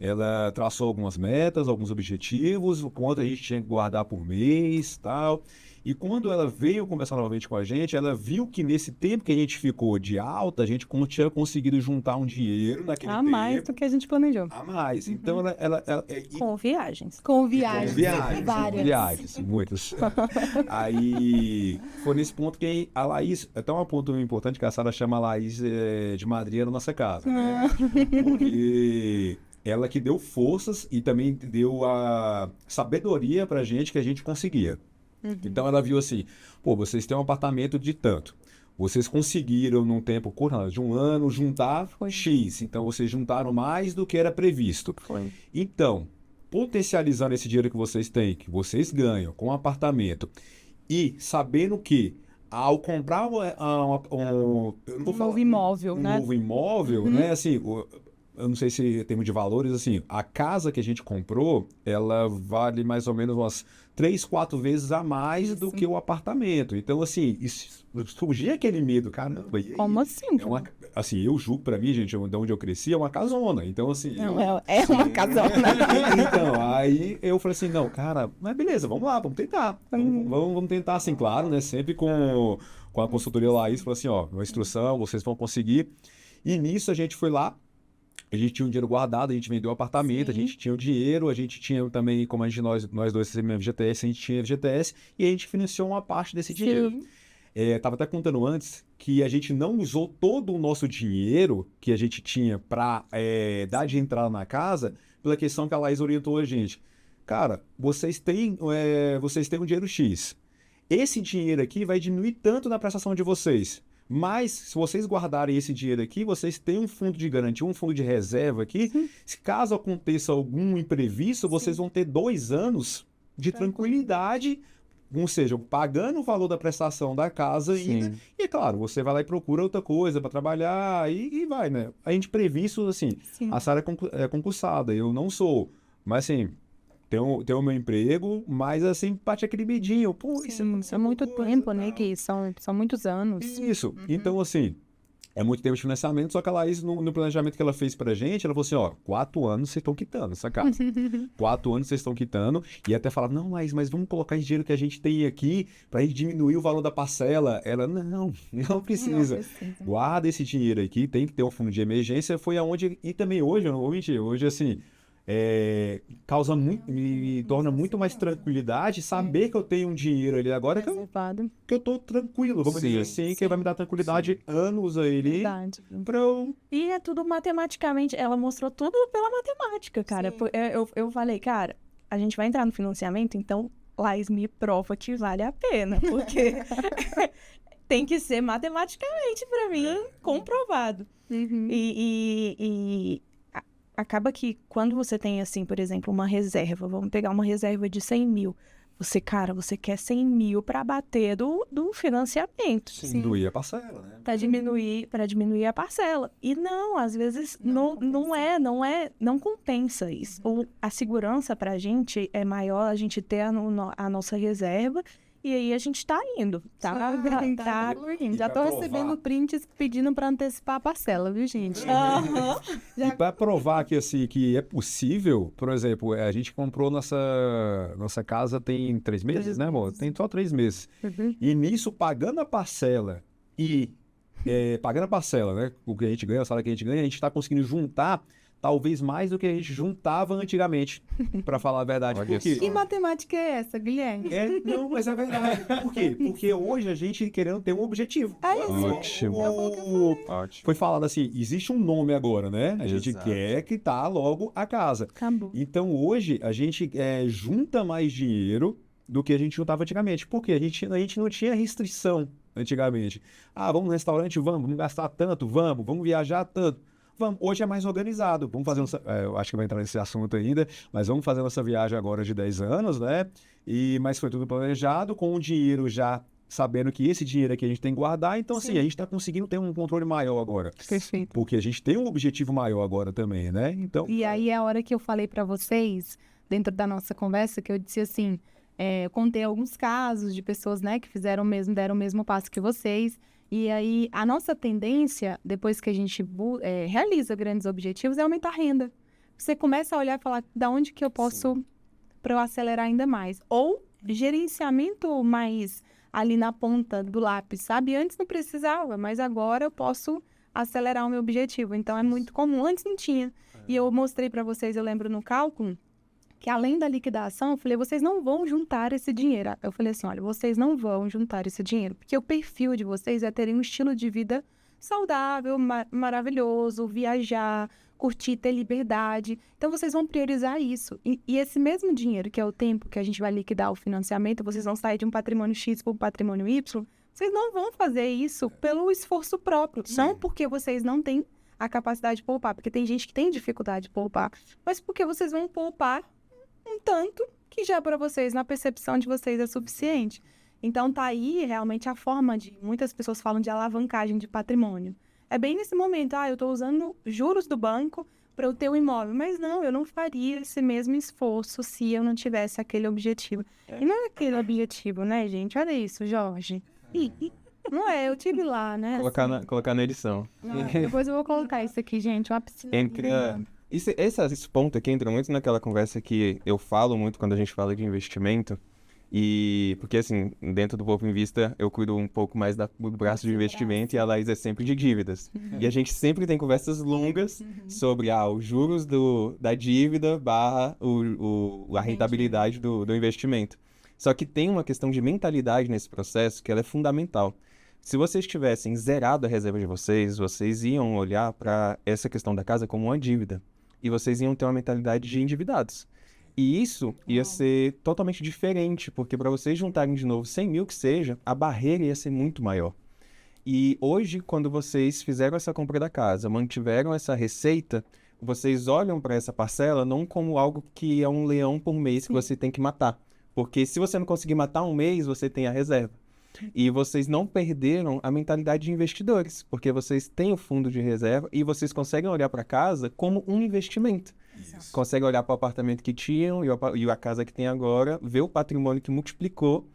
Speaker 3: ela traçou algumas metas, alguns objetivos, o quanto a gente tinha que guardar por mês, tal. E quando ela veio conversar novamente com a gente, ela viu que nesse tempo que a gente ficou de alta, a gente tinha conseguido juntar um dinheiro naquele tempo.
Speaker 1: A mais do que a gente planejou.
Speaker 3: A mais. Então,
Speaker 4: Com viagens.
Speaker 1: Com viagens.
Speaker 3: Várias. Viagens, muitas. Aí, foi nesse ponto que a Laís... Até um ponto importante que a Sara chama a Laís de madrinha na nossa casa, né? Porque... ela que deu forças e também deu a sabedoria pra gente que a gente conseguia. Então ela viu assim, pô, vocês têm um apartamento de tanto. Vocês conseguiram, num tempo curto, de um ano, juntar X. Então vocês juntaram mais do que era previsto. Então, potencializando esse dinheiro que vocês têm, que vocês ganham com o apartamento, e sabendo que ao comprar um
Speaker 1: novo imóvel, né?
Speaker 3: Novo imóvel, né? Assim, eu não sei se em termos de valores, assim, a casa que a gente comprou, ela vale mais ou menos umas 3, 4 vezes a mais do que o apartamento. Então, assim, surgia aquele medo, caramba.
Speaker 1: Como assim?
Speaker 3: Assim, eu julgo pra mim, gente, de onde eu cresci, é uma casona. Então, assim...
Speaker 1: Não, é uma casona.
Speaker 3: Então, aí eu falei assim, não, cara, mas beleza, vamos lá, vamos tentar. Vamos tentar, assim, claro, né? Sempre com a consultoria Laís, falou assim, ó, uma instrução, vocês vão conseguir. E nisso a gente foi lá, a gente tinha um dinheiro guardado, a gente vendeu o apartamento, a gente tinha o dinheiro, a gente tinha também, como nós dois temos FGTS, a gente tinha FGTS e a gente financiou uma parte desse dinheiro. Tava até contando antes que a gente não usou todo o nosso dinheiro que a gente tinha para dar de entrada na casa, pela questão que a Laís orientou a gente. Cara, vocês têm um dinheiro X. Esse dinheiro aqui vai diminuir tanto na prestação de vocês. Mas, se vocês guardarem esse dinheiro aqui, vocês têm um fundo de garantia, um fundo de reserva aqui. Se caso aconteça algum imprevisto, vocês vão ter 2 anos de tranquilidade, ou seja, pagando o valor da prestação da casa ainda. E, é claro, você vai lá e procura outra coisa para trabalhar e vai, né? A gente prevê isso, assim, a Sara é concursada, eu não sou. Mas, assim... Tem o meu emprego, mas assim, bate aquele medinho. Pô, isso
Speaker 1: é muito tempo, né? Que são muitos anos.
Speaker 3: Isso. Então, assim, é muito tempo de financiamento, só que a Laís, no planejamento que ela fez pra gente, ela falou assim, ó, 4 anos vocês estão quitando essa casa. 4 anos vocês estão quitando. E até falava, não, Laís, mas vamos colocar esse dinheiro que a gente tem aqui pra gente diminuir o valor da parcela. Ela, não precisa. Guarda esse dinheiro aqui, tem que ter um fundo de emergência. Foi aonde, e também hoje, eu não vou mentir, hoje, assim... me torna muito mais tranquilidade saber que eu tenho um dinheiro ali agora que eu tô tranquilo, vamos dizer assim, que vai me dar tranquilidade anos aí pra eu...
Speaker 4: E é tudo matematicamente, ela mostrou tudo pela matemática, cara. Eu falei, cara, a gente vai entrar no financiamento, então Laís me prova que vale a pena, porque tem que ser matematicamente pra mim comprovado. E acaba que quando você tem, assim, por exemplo, uma reserva, vamos pegar uma reserva de 100 mil, Você quer 100 mil para bater do financiamento.
Speaker 3: Diminuir a parcela, né?
Speaker 4: Para diminuir a parcela. E não, às vezes não compensa isso. A segurança para a gente é maior a gente ter a nossa reserva. E aí a gente tá indo, tá?
Speaker 1: Já tô recebendo prints pedindo para antecipar a parcela, viu, gente?
Speaker 3: E para provar que, assim, que é possível, por exemplo, a gente comprou nossa casa tem 3 meses, né, amor? Tem só 3 meses. E nisso, pagando a parcela, né? O que a gente ganha, o salário que a gente ganha, a gente está conseguindo juntar talvez mais do que a gente juntava antigamente, para falar a verdade.
Speaker 1: Que matemática é essa, Guilherme?
Speaker 3: Não, mas é verdade. Por quê? Porque hoje a gente querendo ter um objetivo.
Speaker 2: Ótimo.
Speaker 3: Foi falado assim, existe um nome agora, né? A gente quer quitar logo a casa.
Speaker 4: Acabou.
Speaker 3: Então hoje a gente junta mais dinheiro do que a gente juntava antigamente. Por quê? A gente não tinha restrição antigamente. Vamos no restaurante? Vamos gastar tanto? Vamos viajar tanto? Vamos. Hoje é mais organizado. Vamos fazer eu acho que vai entrar nesse assunto ainda, mas vamos fazer nossa viagem agora de 10 anos, né? Mas foi tudo planejado, com o dinheiro já sabendo que esse dinheiro aqui a gente tem que guardar. Então, assim, a gente está conseguindo ter um controle maior agora.
Speaker 1: Perfeito.
Speaker 3: Porque a gente tem um objetivo maior agora também, né? Então,
Speaker 1: E aí é a hora que eu falei para vocês, dentro da nossa conversa, que eu disse assim, eu contei alguns casos de pessoas, né, que deram o mesmo passo que vocês. E aí, a nossa tendência, depois que a gente realiza grandes objetivos, é aumentar a renda. Você começa a olhar e falar, da onde que eu posso, para eu acelerar ainda mais? Ou gerenciamento mais ali na ponta do lápis, sabe? Antes não precisava, mas agora eu posso acelerar o meu objetivo. Então, é muito comum. Antes não tinha. E eu mostrei para vocês, eu lembro no cálculo, que além da liquidação, eu falei, vocês não vão juntar esse dinheiro. Eu falei assim, olha, vocês não vão juntar esse dinheiro, porque o perfil de vocês é terem um estilo de vida saudável, maravilhoso, viajar, curtir, ter liberdade. Então, vocês vão priorizar isso. E esse mesmo dinheiro, que é o tempo que a gente vai liquidar o financiamento, vocês vão sair de um patrimônio X para um patrimônio Y, vocês não vão fazer isso pelo esforço próprio. Não porque vocês não têm a capacidade de poupar, porque tem gente que tem dificuldade de poupar, mas porque vocês vão poupar um tanto que já para vocês, na percepção de vocês, é suficiente. Então, tá aí realmente a forma de... Muitas pessoas falam de alavancagem de patrimônio. É bem nesse momento, eu estou usando juros do banco para eu ter um imóvel. Mas não, eu não faria esse mesmo esforço se eu não tivesse aquele objetivo. E não é aquele objetivo, né, gente? Olha isso, Jorge. Não é, eu tive lá, né?
Speaker 2: Colocar na edição.
Speaker 1: Depois eu vou colocar isso aqui, gente. Uma piscina.
Speaker 2: Esse ponto aqui entra muito naquela conversa que eu falo muito quando a gente fala de investimento. Porque, assim, dentro do Povo Invista, eu cuido um pouco mais do braço de investimento e a Laís é sempre de dívidas. E a gente sempre tem conversas longas sobre os juros da dívida barra a rentabilidade do investimento. Só que tem uma questão de mentalidade nesse processo que ela é fundamental. Se vocês tivessem zerado a reserva de vocês iam olhar para essa questão da casa como uma dívida. E vocês iam ter uma mentalidade de endividados. E isso ia ser totalmente diferente, porque para vocês juntarem de novo 100 mil que seja, a barreira ia ser muito maior. E hoje, quando vocês fizeram essa compra da casa, mantiveram essa receita, vocês olham para essa parcela não como algo que é um leão por mês que você tem que matar. Porque se você não conseguir matar um mês, você tem a reserva. E vocês não perderam a mentalidade de investidores, porque vocês têm o fundo de reserva e vocês conseguem olhar para a casa como um investimento. Isso. Conseguem olhar para o apartamento que tinham e a casa que tem agora, ver o patrimônio que multiplicou.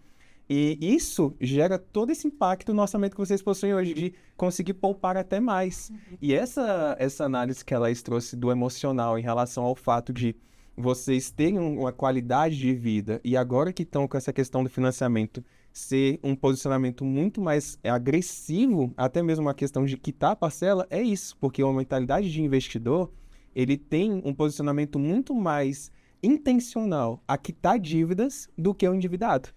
Speaker 2: E isso gera todo esse impacto no orçamento que vocês possuem hoje, de conseguir poupar até mais. E essa análise que a Laís trouxe do emocional em relação ao fato de vocês terem uma qualidade de vida e agora que estão com essa questão do financiamento ser um posicionamento muito mais agressivo, até mesmo uma questão de quitar a parcela, é isso. Porque uma mentalidade de investidor, ele tem um posicionamento muito mais intencional a quitar dívidas do que o endividado.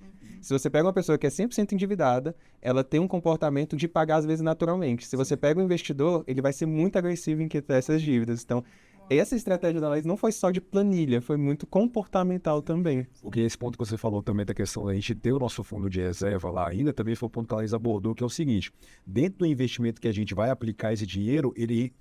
Speaker 2: Se você pega uma pessoa que é 100% endividada, ela tem um comportamento de pagar às vezes naturalmente. Se você pega um investidor, ele vai ser muito agressivo em quitar essas dívidas. Então, essa estratégia da Laís não foi só de planilha, foi muito comportamental também.
Speaker 3: Porque esse ponto que você falou também da questão da gente ter o nosso fundo de reserva lá ainda, também foi o ponto que a Laís abordou, que é o seguinte, dentro do investimento que a gente vai aplicar esse dinheiro, ele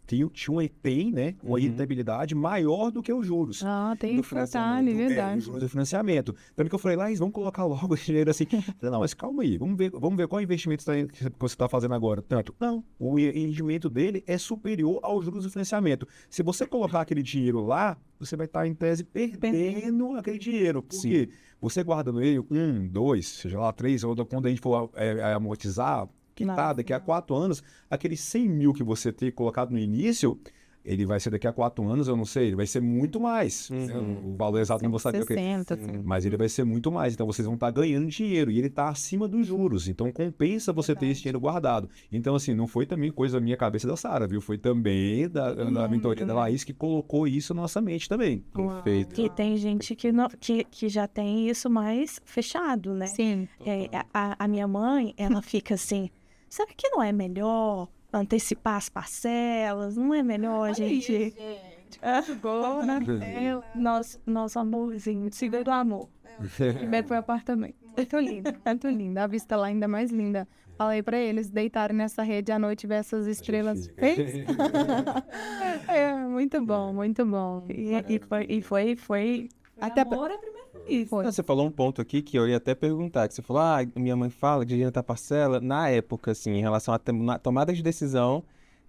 Speaker 3: tem, né, uma rentabilidade maior do que os juros.
Speaker 1: Tem
Speaker 3: do
Speaker 1: que detalhe,
Speaker 3: os
Speaker 1: verdade.
Speaker 3: juros do financiamento. Tanto que eu falei, Laís, vamos colocar logo esse dinheiro assim. Não, mas calma aí, vamos ver qual investimento que você está fazendo agora. Tanto, não, o rendimento dele é superior aos juros do financiamento. Se você colocar aquele dinheiro lá, você vai estar, em tese, perdendo aquele dinheiro. Por quê? Você guardando ele 1, 2, seja lá 3, ou quando a gente for amortizar, daqui a 4 anos, aqueles 100 mil que você ter colocado no início, ele vai ser daqui a 4 anos, eu não sei, ele vai ser muito mais. O valor exato não vou saber o que.
Speaker 1: 60,
Speaker 3: Mas ele vai ser muito mais. Então, vocês vão estar ganhando dinheiro e ele está acima dos juros. Então, compensa você ter esse dinheiro guardado. Então, assim, não foi também coisa da minha cabeça da Sara, viu? Foi também da mentoria da Laís que colocou isso na nossa mente também.
Speaker 2: Perfeito.
Speaker 4: Que tem gente que já tem isso mais fechado, né?
Speaker 1: Sim.
Speaker 4: A minha mãe, ela fica assim, será que não é melhor antecipar as parcelas? Não é melhor a gente...
Speaker 1: Boa, né?
Speaker 4: Nosso amorzinho, segredo do amor.
Speaker 1: Primeiro foi o apartamento. Muito lindo, muito lindo. A vista lá ainda mais linda. Falei pra eles deitarem nessa rede à noite e ver essas estrelas. Fez? Muito bom, muito bom.
Speaker 4: E foi
Speaker 1: Até
Speaker 4: amor à primeira vez.
Speaker 1: Foi.
Speaker 2: Você falou um ponto aqui que eu ia até perguntar, que você falou, minha mãe fala de adiantar parcela. Na época, assim, em relação à tomada de decisão,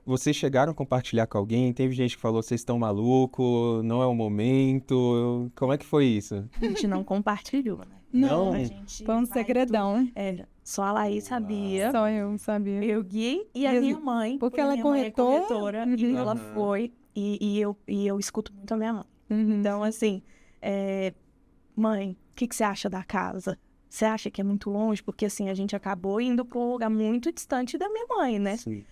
Speaker 2: vocês chegaram a compartilhar com alguém? Teve gente que falou, vocês estão malucos, não é o momento. Como é que foi isso?
Speaker 4: A gente não compartilhou, né?
Speaker 1: Não,
Speaker 4: A gente
Speaker 1: foi um
Speaker 4: vai
Speaker 1: segredão.
Speaker 4: só a Laís sabia.
Speaker 1: Só eu sabia.
Speaker 4: Eu, Gui e a minha mãe.
Speaker 1: Porque ela é
Speaker 4: minha mãe
Speaker 1: corretora.
Speaker 4: e ela foi. E eu escuto muito a minha mãe. Então, assim, mãe, o que você acha da casa? Você acha que é muito longe? Porque, assim, a gente acabou indo para um lugar muito distante da minha mãe, né?
Speaker 2: Sim.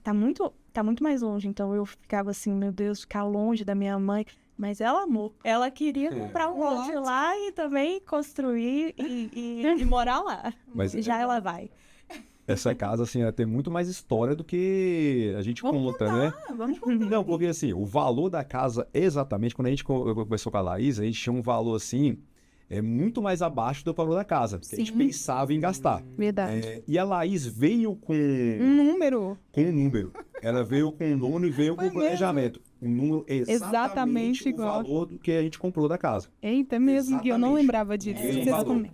Speaker 4: Tá muito mais longe. Então, eu ficava assim, meu Deus, ficar longe da minha mãe. Mas ela amou. Ela queria comprar um lote lá e também construir e morar lá.
Speaker 3: Mas
Speaker 4: já ela vai.
Speaker 3: essa casa, assim, ela tem muito mais história do que a gente conta, né?
Speaker 4: Vamos contar.
Speaker 3: Não, porque assim, o valor da casa, exatamente, quando a gente conversou com a Laís, a gente tinha um valor, assim, muito mais abaixo do valor da casa, que a gente pensava em gastar.
Speaker 1: Verdade.
Speaker 3: E a Laís veio com
Speaker 1: Um número.
Speaker 3: um número. Ela veio com um número e veio com um planejamento. Um número exatamente
Speaker 1: igual.
Speaker 3: o valor do que a gente comprou da casa.
Speaker 1: Eita, mesmo que eu não
Speaker 3: Exatamente.
Speaker 1: lembrava disso.
Speaker 3: Mesmo
Speaker 1: Vocês
Speaker 3: valor.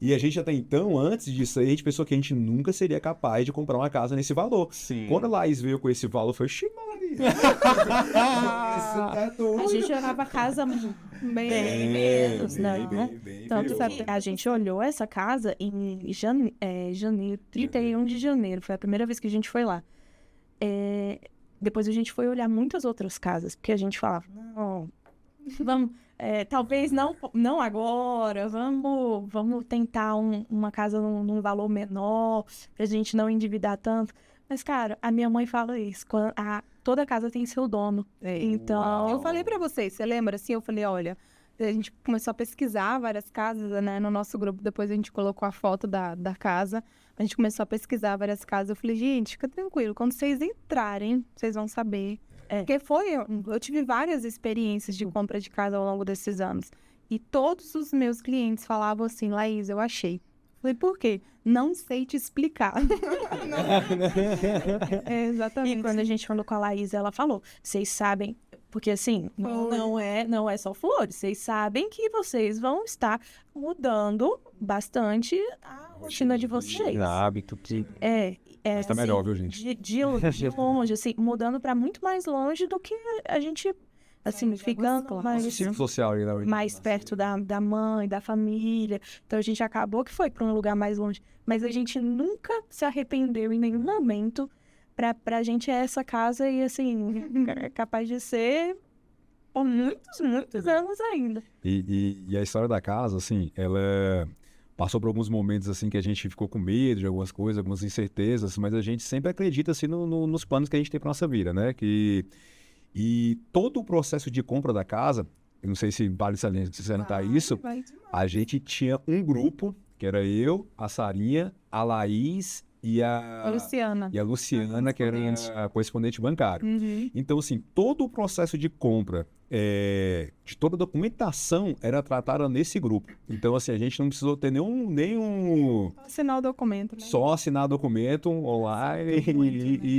Speaker 3: E a gente até então, antes disso aí, a gente pensou que a gente nunca seria capaz de comprar uma casa nesse valor.
Speaker 2: Sim.
Speaker 3: Quando a Laís veio com esse valor, foi Maria.
Speaker 4: A gente olhava a casa bem menos, né? Tanto que a gente olhou essa casa em janeiro, 31 de janeiro. Foi a primeira vez que a gente foi lá. Depois a gente foi olhar muitas outras casas, porque a gente falava, não, vamos, talvez não agora, vamos tentar uma casa num valor menor, pra gente não endividar tanto. Mas, cara, a minha mãe fala isso, toda casa tem seu dono. Então...
Speaker 1: Eu falei pra vocês, você lembra? Assim, eu falei, olha, a gente começou a pesquisar várias casas, né? No nosso grupo, depois a gente colocou a foto da casa. A gente começou a pesquisar várias casas. Eu falei, gente, fica tranquilo. Quando vocês entrarem, vocês vão saber. Porque eu tive várias experiências de compra de casa ao longo desses anos. E todos os meus clientes falavam assim, Laís, eu achei. Eu falei, por quê? Não sei te explicar. Exatamente.
Speaker 4: E quando a gente falou com a Laís, ela falou, vocês sabem... Porque, assim, não é só flores. Vocês sabem que vocês vão estar mudando bastante a rotina de vocês.
Speaker 2: Hábito.
Speaker 3: Mas tá
Speaker 4: assim,
Speaker 3: melhor, viu, gente?
Speaker 4: De longe, assim, mudando para muito mais longe do que a gente, assim, ficando
Speaker 3: Social,
Speaker 4: mais perto da mãe, da família. Então, a gente acabou que foi para um lugar mais longe. Mas a gente nunca se arrependeu em nenhum momento. Pra gente essa casa e, assim, é capaz de ser por muitos anos ainda.
Speaker 3: E a história da casa, assim, ela passou por alguns momentos, assim, que a gente ficou com medo de algumas coisas, algumas incertezas, mas a gente sempre acredita, assim, nos planos que a gente tem pra nossa vida, né? E todo o processo de compra da casa, eu não sei se vale salientar isso, a gente tinha um grupo, que era eu, a Sarinha, a Laís e
Speaker 1: A
Speaker 3: a
Speaker 1: Luciana.
Speaker 3: Luciana, que era a correspondente bancário. Então, assim, todo o processo de compra, de toda a documentação era tratada nesse grupo. Então, assim, a gente não precisou ter nenhum
Speaker 1: Assinar o documento, né?
Speaker 3: só assinar documento online.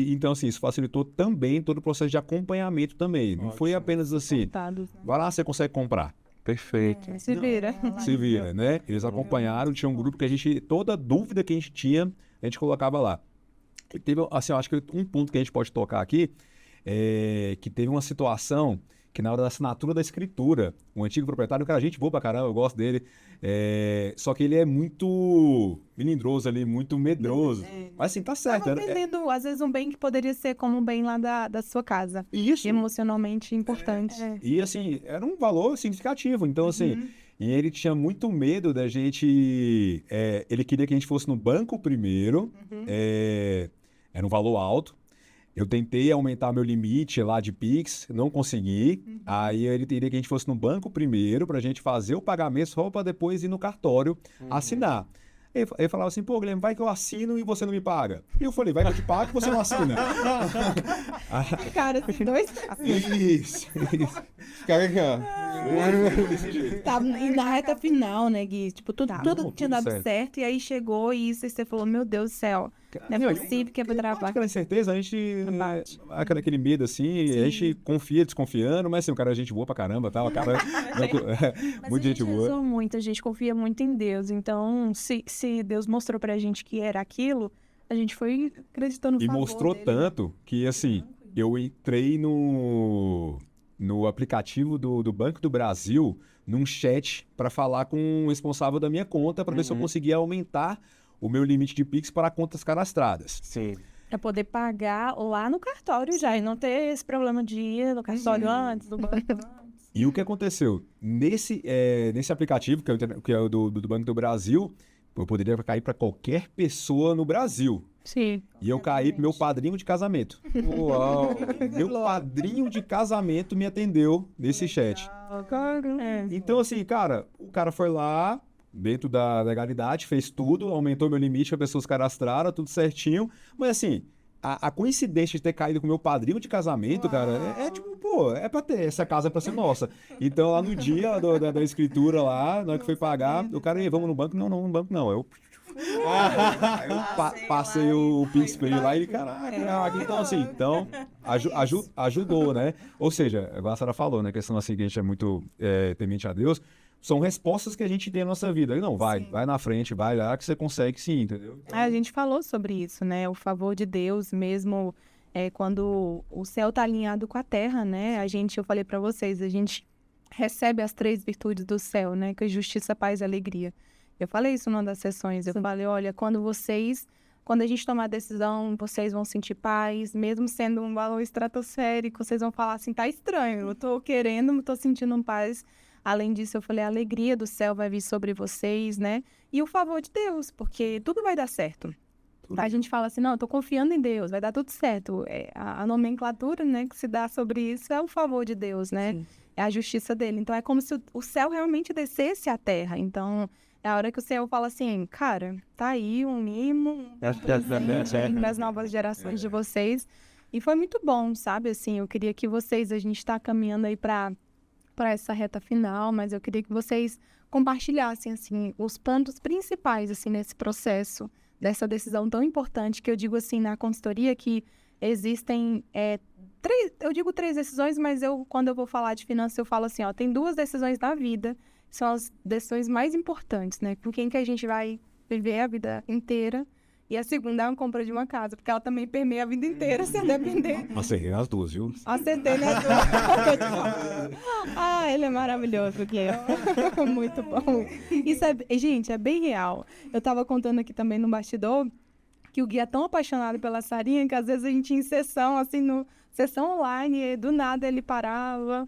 Speaker 3: Então, assim, isso facilitou também todo o processo de acompanhamento também. Não foi apenas assim,
Speaker 1: Dados, né?
Speaker 3: vai lá, você consegue comprar.
Speaker 2: Perfeito.
Speaker 1: Se vira.
Speaker 3: Se vira, né? Eles acompanharam, tinha um grupo que a gente, toda dúvida que a gente tinha, a gente colocava lá. E teve, assim, eu acho que um ponto que a gente pode tocar aqui é que teve uma situação que na hora da assinatura da escritura, o antigo proprietário, cara, gente boa pra caramba, eu gosto dele, só que ele é muito melindroso ali, muito medroso. Mas assim, tá certo.
Speaker 1: Tava vendendo, às vezes, um bem que poderia ser como um bem lá da sua casa.
Speaker 3: Isso.
Speaker 1: Emocionalmente importante.
Speaker 3: E assim, era um valor significativo. Então, assim, e ele tinha muito medo da gente. Ele queria que a gente fosse no banco primeiro. Era um valor alto. Eu tentei aumentar meu limite lá de Pix, não consegui. Aí ele queria que a gente fosse no banco primeiro pra gente fazer o pagamento só pra depois ir no cartório assinar. Ele falava assim, pô, Guilherme, vai que eu assino e você não me paga. E eu falei, vai que eu te pago e você não assina.
Speaker 1: Cara, esses dois...
Speaker 3: Isso.
Speaker 2: Cara, aqui, ó.
Speaker 1: Tá, e na reta final, né, Gui? Tipo, tudo tinha
Speaker 3: tudo
Speaker 1: dado certo. E aí chegou isso e você falou, meu Deus do céu, não é possível que é pra trabalhar.
Speaker 3: Aquela incerteza, a gente... Aquele medo, assim, a gente confia, desconfiando, mas assim, o cara é gente boa pra caramba, tá? O cara muita gente boa.
Speaker 4: Muito, a gente confia muito em Deus. Então, se Deus mostrou pra gente que era aquilo, a gente foi acreditando no
Speaker 3: E
Speaker 4: favor
Speaker 3: mostrou
Speaker 4: dele.
Speaker 3: tanto que, assim, eu entrei no aplicativo do Banco do Brasil, num chat, para falar com o responsável da minha conta, para ver se eu conseguia aumentar o meu limite de Pix para contas cadastradas.
Speaker 2: Sim.
Speaker 4: Pra poder pagar lá no cartório já, e não ter esse problema de ir no cartório antes, do banco antes.
Speaker 3: E o que aconteceu? Nesse aplicativo, que é o do Banco do Brasil, eu poderia cair para qualquer pessoa no Brasil.
Speaker 4: Sim.
Speaker 3: E eu caí pro meu padrinho de casamento.
Speaker 2: Uau.
Speaker 3: Meu padrinho de casamento me atendeu nesse chat. Então, assim, cara, o cara foi lá, dentro da legalidade, fez tudo, aumentou meu limite, as pessoas cadastraram, tudo certinho. Mas, assim, a coincidência de ter caído com meu padrinho de casamento, cara, tipo, pô, é pra ter, essa casa é pra ser nossa. Então, lá no dia da escritura lá, na hora que foi pagar, o cara, vamos no banco? Não, no banco não. Eu passei o Pix pra ele lá e ele, caraca, então assim, ajudou, né? Ou seja, igual a Sara falou, né? A questão assim que a gente é muito temente a Deus, são respostas que a gente tem na nossa vida. Não, vai na frente, vai lá que você consegue sim, entendeu?
Speaker 1: A gente falou sobre isso, né? O favor de Deus mesmo, quando o céu tá alinhado com a terra, né? Eu falei pra vocês, a gente recebe as 3 virtudes do céu, né? Que é justiça, paz e alegria. Eu falei isso numa das sessões. Eu falei, olha, quando a gente tomar a decisão, vocês vão sentir paz, mesmo sendo um valor estratosférico, vocês vão falar assim, tá estranho, eu tô querendo, tô sentindo paz. Além disso, eu falei, a alegria do céu vai vir sobre vocês, né? E o favor de Deus, porque tudo vai dar certo. A gente fala assim, não, eu tô confiando em Deus, vai dar tudo certo. A nomenclatura, né, que se dá sobre isso é o favor de Deus, né? Sim. É a justiça dele. Então, é como se o céu realmente descesse à terra. Então, é a hora que o céu fala assim, cara, tá aí um mimo das novas gerações de vocês. E foi muito bom, sabe? Assim, eu queria que a gente tá caminhando aí para essa reta final, mas eu queria que vocês compartilhassem, assim, os pontos principais, assim, nesse processo, dessa decisão tão importante, que eu digo, assim, na consultoria, que existem, eu digo 3 decisões, mas quando eu vou falar de finanças, eu falo assim, ó, tem 2 decisões na vida, são as decisões mais importantes, né? Com quem que a gente vai viver a vida inteira. E a segunda é a compra de uma casa, porque ela também permeia a vida inteira, se depender.
Speaker 3: Acertei nas 2, viu?
Speaker 1: Acertei nas 2. Ele é maravilhoso, Guilherme. Muito bom. Isso gente, é bem real. Eu tava contando aqui também no bastidor que o Gui é tão apaixonado pela Sarinha que às vezes a gente em sessão, assim, sessão online, e do nada ele parava,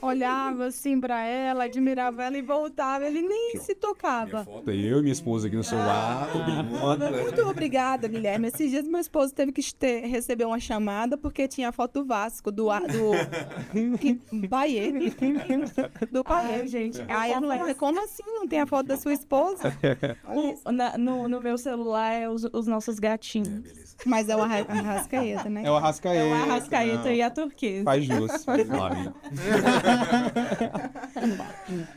Speaker 1: olhava assim pra ela, admirava ela e voltava, ele nem se tocava.
Speaker 3: Foto eu e minha esposa aqui no celular.
Speaker 1: Muito obrigada, Guilherme. Esses dias meu esposo teve que receber uma chamada porque tinha a foto do Vasco, do Bahia. Do Bahia, gente. Aí ela falou, como assim não tem a foto da sua esposa?
Speaker 4: No meu celular é os nossos gatinhos.
Speaker 1: Mas é o Arrascaeta, né?
Speaker 2: É o Arrascaeta.
Speaker 4: É o Arrascaeta e a Turquesa.
Speaker 2: Faz jus.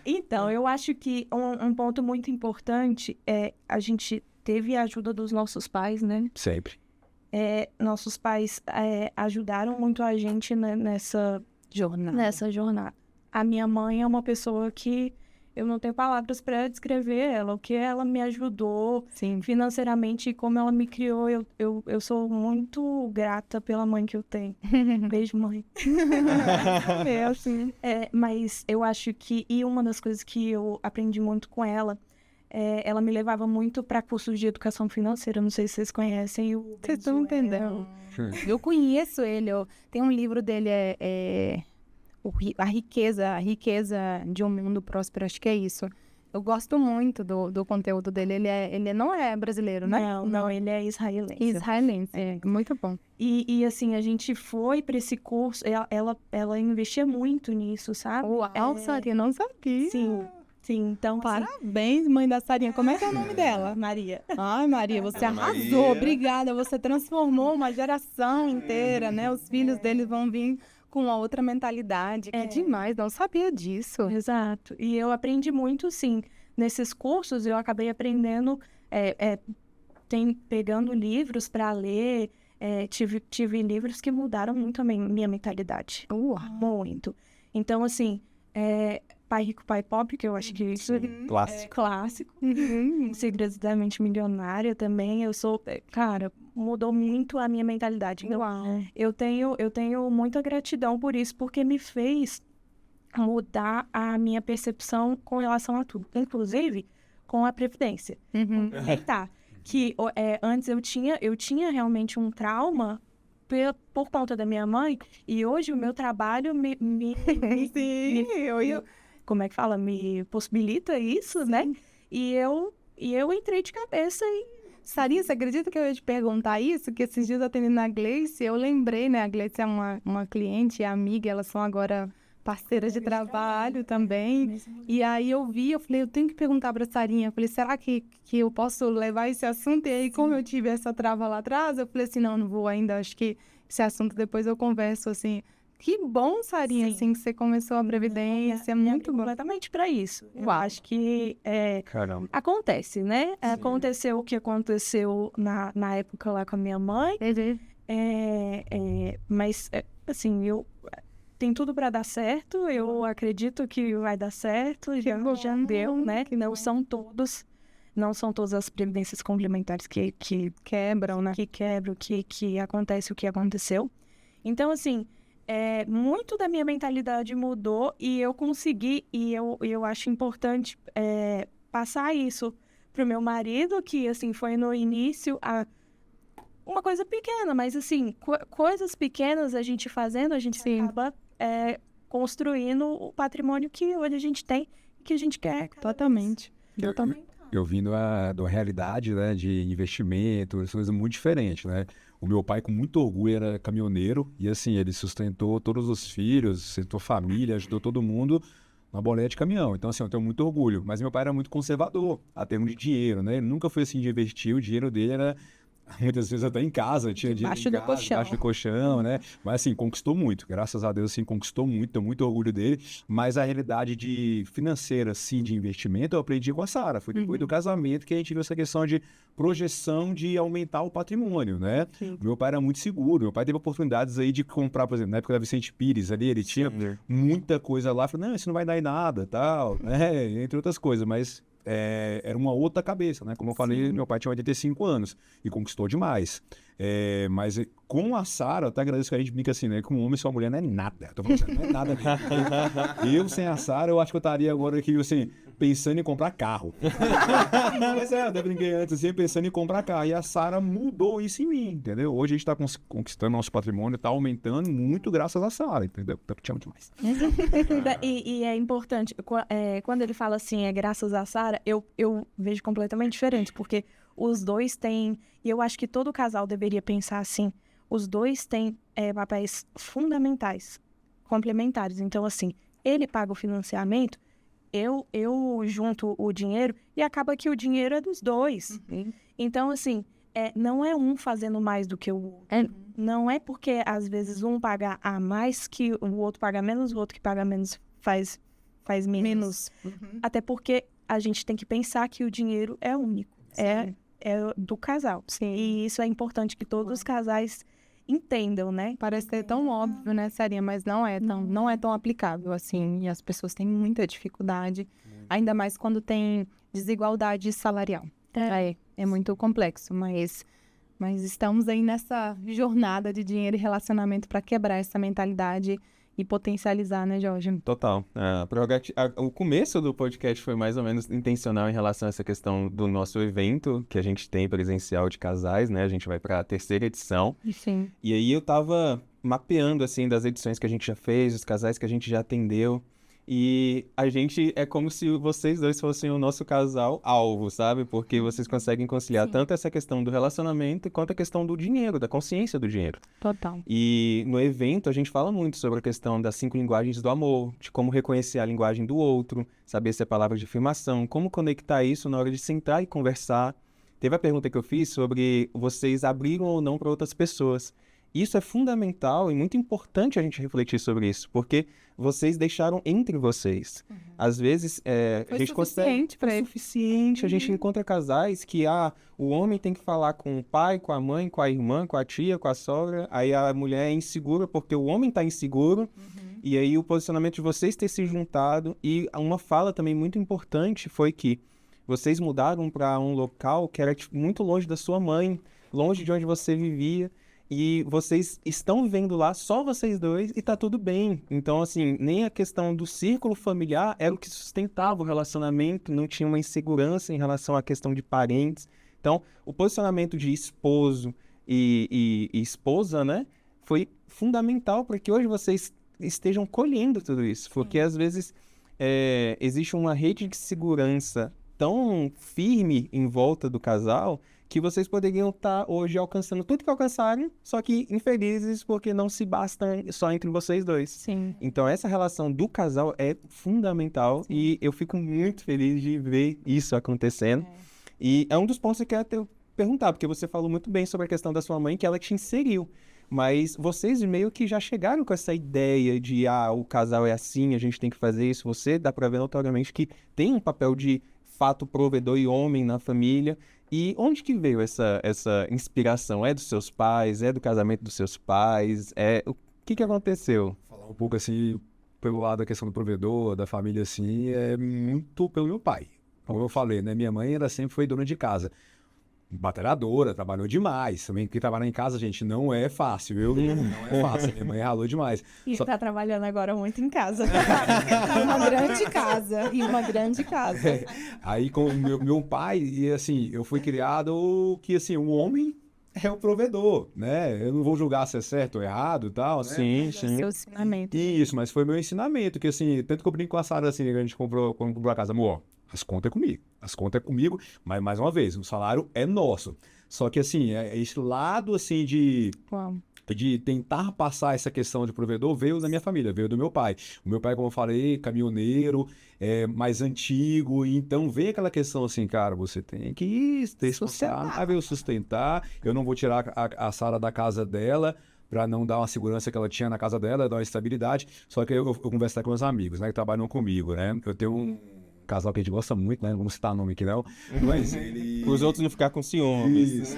Speaker 4: Então, eu acho que um ponto muito importante é a gente teve a ajuda dos nossos pais, né?
Speaker 3: Sempre.
Speaker 4: Nossos pais ajudaram muito a gente nessa jornada. A minha mãe é uma pessoa que eu não tenho palavras para descrever ela, o que ela me ajudou financeiramente e como ela me criou. Eu sou muito grata pela mãe que eu tenho. Beijo, mãe.
Speaker 1: Assim.
Speaker 4: Mas eu acho que, e uma das coisas que eu aprendi muito com ela, ela me levava muito para cursos de educação financeira. Não sei se vocês conhecem o...
Speaker 1: Vocês estão entendendo? Eu conheço ele. Tem um livro dele, a riqueza de um mundo próspero, acho que é isso. Eu gosto muito do conteúdo dele. Ele não é brasileiro, né?
Speaker 4: Não, ele é israelense.
Speaker 1: Israelense, muito bom.
Speaker 4: E assim, a gente foi para esse curso, ela investia muito nisso, sabe?
Speaker 1: Uau, Sarinha, não sabia.
Speaker 4: Sim, então...
Speaker 1: Parabéns, mãe da Sarinha. Como é que é o nome dela?
Speaker 4: Maria.
Speaker 1: Ai, Maria, você arrasou.
Speaker 2: Maria.
Speaker 1: Obrigada. Você transformou uma geração inteira, né? Os filhos deles vão vir com uma outra mentalidade. Que demais, não sabia disso.
Speaker 4: Exato. E eu aprendi muito, sim. Nesses cursos, eu acabei aprendendo, pegando livros para ler. Tive livros que mudaram muito a minha mentalidade. Muito. Então, assim, Pai Rico, Pai Pobre, que eu acho que isso é clássico. Segredos da Mente Milionária também. Cara, mudou muito a minha mentalidade. Então, eu tenho muita gratidão por isso, porque me fez mudar a minha percepção com relação a tudo. Inclusive, com a Previdência. Que antes eu tinha realmente um trauma por conta da minha mãe, e hoje o meu trabalho como é que fala? Me possibilita isso, né? E eu entrei de cabeça e...
Speaker 1: Sarinha, você acredita que eu ia te perguntar isso? Que esses dias atendendo a Gleice, eu lembrei, né? A Gleice é uma cliente e amiga, elas são agora parceiras de trabalho também. E aí eu falei, eu tenho que perguntar pra Sarinha. Eu falei, será que eu posso levar esse assunto? E aí, como eu tive essa trava lá atrás, eu falei assim, não vou ainda, acho que esse assunto depois eu converso, assim. Que bom, Sarinha, assim, que você começou a Previdência, é muito bom.
Speaker 4: Completamente para isso. Eu acho que acontece, né? Aconteceu o que aconteceu na época lá com a minha mãe. Mas, assim, tem tudo para dar certo. Eu acredito que vai dar certo. Já deu, né? Que não são todas as previdências complementares que quebram, né? Que acontece o que aconteceu. Então, assim... muito da minha mentalidade mudou e eu consegui, e eu acho importante passar isso pro meu marido, que assim, foi no início uma coisa pequena, mas assim, coisas pequenas a gente fazendo, a gente acaba construindo o patrimônio que hoje a gente tem e que a gente quer.
Speaker 1: Totalmente.
Speaker 3: Eu vim da realidade, né, de investimento, essas coisas muito diferentes, né? O meu pai, com muito orgulho, era caminhoneiro e, assim, ele sustentou todos os filhos, sustentou família, ajudou todo mundo na boleia de caminhão. Então, assim, eu tenho muito orgulho. Mas meu pai era muito conservador, a termos de dinheiro, né? Ele nunca foi, assim, de investir. O dinheiro dele era... Muitas vezes até em casa, tinha dinheiro debaixo do colchão, né? Mas assim, conquistou muito, graças a Deus, assim, conquistou muito, tenho muito orgulho dele. Mas a realidade financeira, assim, de investimento, eu aprendi com a Sara. Foi depois do casamento que a gente viu essa questão de projeção de aumentar o patrimônio, né? Meu pai era muito seguro, meu pai teve oportunidades aí de comprar, por exemplo, na época da Vicente Pires ali, ele tinha muita coisa lá, falou, não, isso não vai dar em nada, tal, né? Entre outras coisas, mas... era uma outra cabeça, né? Como eu falei, meu pai tinha 85 anos e conquistou demais. Mas com a Sara, eu até agradeço que a gente brinca assim, né? Com um homem e sua mulher não é nada. Eu tô falando assim, não é nada mesmo. Eu sem a Sara, eu acho que eu estaria agora aqui, assim, pensando em comprar carro. Mas eu até brinquei antes, assim, pensando em comprar carro. E a Sara mudou isso em mim, entendeu? Hoje a gente tá conquistando nosso patrimônio, tá aumentando muito graças a Sara, entendeu? Eu te amo demais.
Speaker 4: E é importante, quando ele fala assim, é graças a Sara, eu vejo completamente diferente, porque os dois têm, e eu acho que todo casal deveria pensar assim, os dois têm papéis fundamentais, complementares. Então, assim, ele paga o financiamento, eu junto o dinheiro, e acaba que o dinheiro é dos dois. Então, assim, não é um fazendo mais do que o outro. Não é porque, às vezes, um paga a mais que o outro paga menos, o outro que paga menos faz menos. Até porque a gente tem que pensar que o dinheiro é único. É do casal.
Speaker 1: Sim.
Speaker 4: E isso é importante que todos os casais entendam, né?
Speaker 1: Parece ser tão óbvio, né, Sarinha? Mas não é tão aplicável, assim. E as pessoas têm muita dificuldade, ainda mais quando tem desigualdade salarial. É muito complexo, mas estamos aí nessa jornada de dinheiro e relacionamento para quebrar essa mentalidade e potencializar, né, Jorge?
Speaker 2: Total. O começo do podcast foi mais ou menos intencional em relação a essa questão do nosso evento que a gente tem presencial de casais, né? A gente vai para a 3ª edição.
Speaker 1: Sim.
Speaker 2: E aí eu tava mapeando, assim, das edições que a gente já fez, os casais que a gente já atendeu. E a gente é como se vocês dois fossem o nosso casal alvo, sabe? Porque vocês conseguem conciliar tanto essa questão do relacionamento quanto a questão do dinheiro, da consciência do dinheiro.
Speaker 1: Total.
Speaker 2: E no evento a gente fala muito sobre a questão das 5 linguagens do amor, de como reconhecer a linguagem do outro, saber se é palavra de afirmação, como conectar isso na hora de sentar e conversar. Teve a pergunta que eu fiz sobre vocês abriram ou não para outras pessoas. Isso é fundamental e muito importante a gente refletir sobre isso, porque vocês deixaram entre vocês. Às vezes, a gente consegue...
Speaker 1: Foi
Speaker 2: suficiente. A gente encontra casais que, o homem tem que falar com o pai, com a mãe, com a irmã, com a tia, com a sogra. Aí a mulher é insegura porque o homem está inseguro. E aí o posicionamento de vocês ter se juntado. E uma fala também muito importante foi que vocês mudaram para um local que era muito longe da sua mãe, longe de onde você vivia. E vocês estão vivendo lá, só vocês dois, e tá tudo bem. Então, assim, nem a questão do círculo familiar era o que sustentava o relacionamento, não tinha uma insegurança em relação à questão de parentes. Então, o posicionamento de esposo e esposa, né, foi fundamental para que hoje vocês estejam colhendo tudo isso. Porque, às vezes, existe uma rede de segurança tão firme em volta do casal que vocês poderiam estar hoje alcançando tudo que alcançarem, só que infelizes porque não se bastam só entre vocês dois.
Speaker 1: Sim.
Speaker 2: Então essa relação do casal é fundamental e eu fico muito feliz de ver isso acontecendo. E é um dos pontos que eu quero perguntar, porque você falou muito bem sobre a questão da sua mãe, que ela te inseriu. Mas vocês meio que já chegaram com essa ideia de, o casal é assim, a gente tem que fazer isso. Você dá pra ver notoriamente que tem um papel de fato provedor e homem na família. E onde que veio essa inspiração? É dos seus pais? É do casamento dos seus pais? O que aconteceu?
Speaker 3: Falar um pouco assim, pelo lado da questão do provedor, da família assim, é muito pelo meu pai. Como eu falei, né? Minha mãe, ela sempre foi dona de casa. Batalhadora, trabalhou demais. Também que trabalhar em casa, gente, não é fácil, viu? Não é fácil. Minha mãe ralou demais.
Speaker 4: E tá trabalhando agora muito em casa.
Speaker 1: Uma grande casa. E uma grande casa.
Speaker 3: Aí com o meu pai, e assim, eu fui criado que assim, o homem é o provedor, né? Eu não vou julgar se é certo ou errado e tal, né?
Speaker 2: Sim.
Speaker 1: Seu ensinamento.
Speaker 3: Isso, mas foi meu ensinamento, que assim, tanto que eu brinco com a Sara assim, a gente comprou a casa, amor, as contas é comigo, mas mais uma vez, o salário é nosso. Só que assim, esse lado assim de tentar passar essa questão de provedor veio da minha família, veio do meu pai. O meu pai, como eu falei, caminhoneiro, mais antigo, então veio aquela questão assim, cara, você tem que ter sustentar, eu não vou tirar a Sara da casa dela, para não dar uma segurança que ela tinha na casa dela, dar uma estabilidade. Só que eu conversar com meus amigos, né, que trabalham comigo, né? Eu tenho casal que a gente gosta muito, né? Não vamos citar nome aqui, não. Mas ele...
Speaker 2: Os outros não ficar com ciúmes.
Speaker 3: Isso.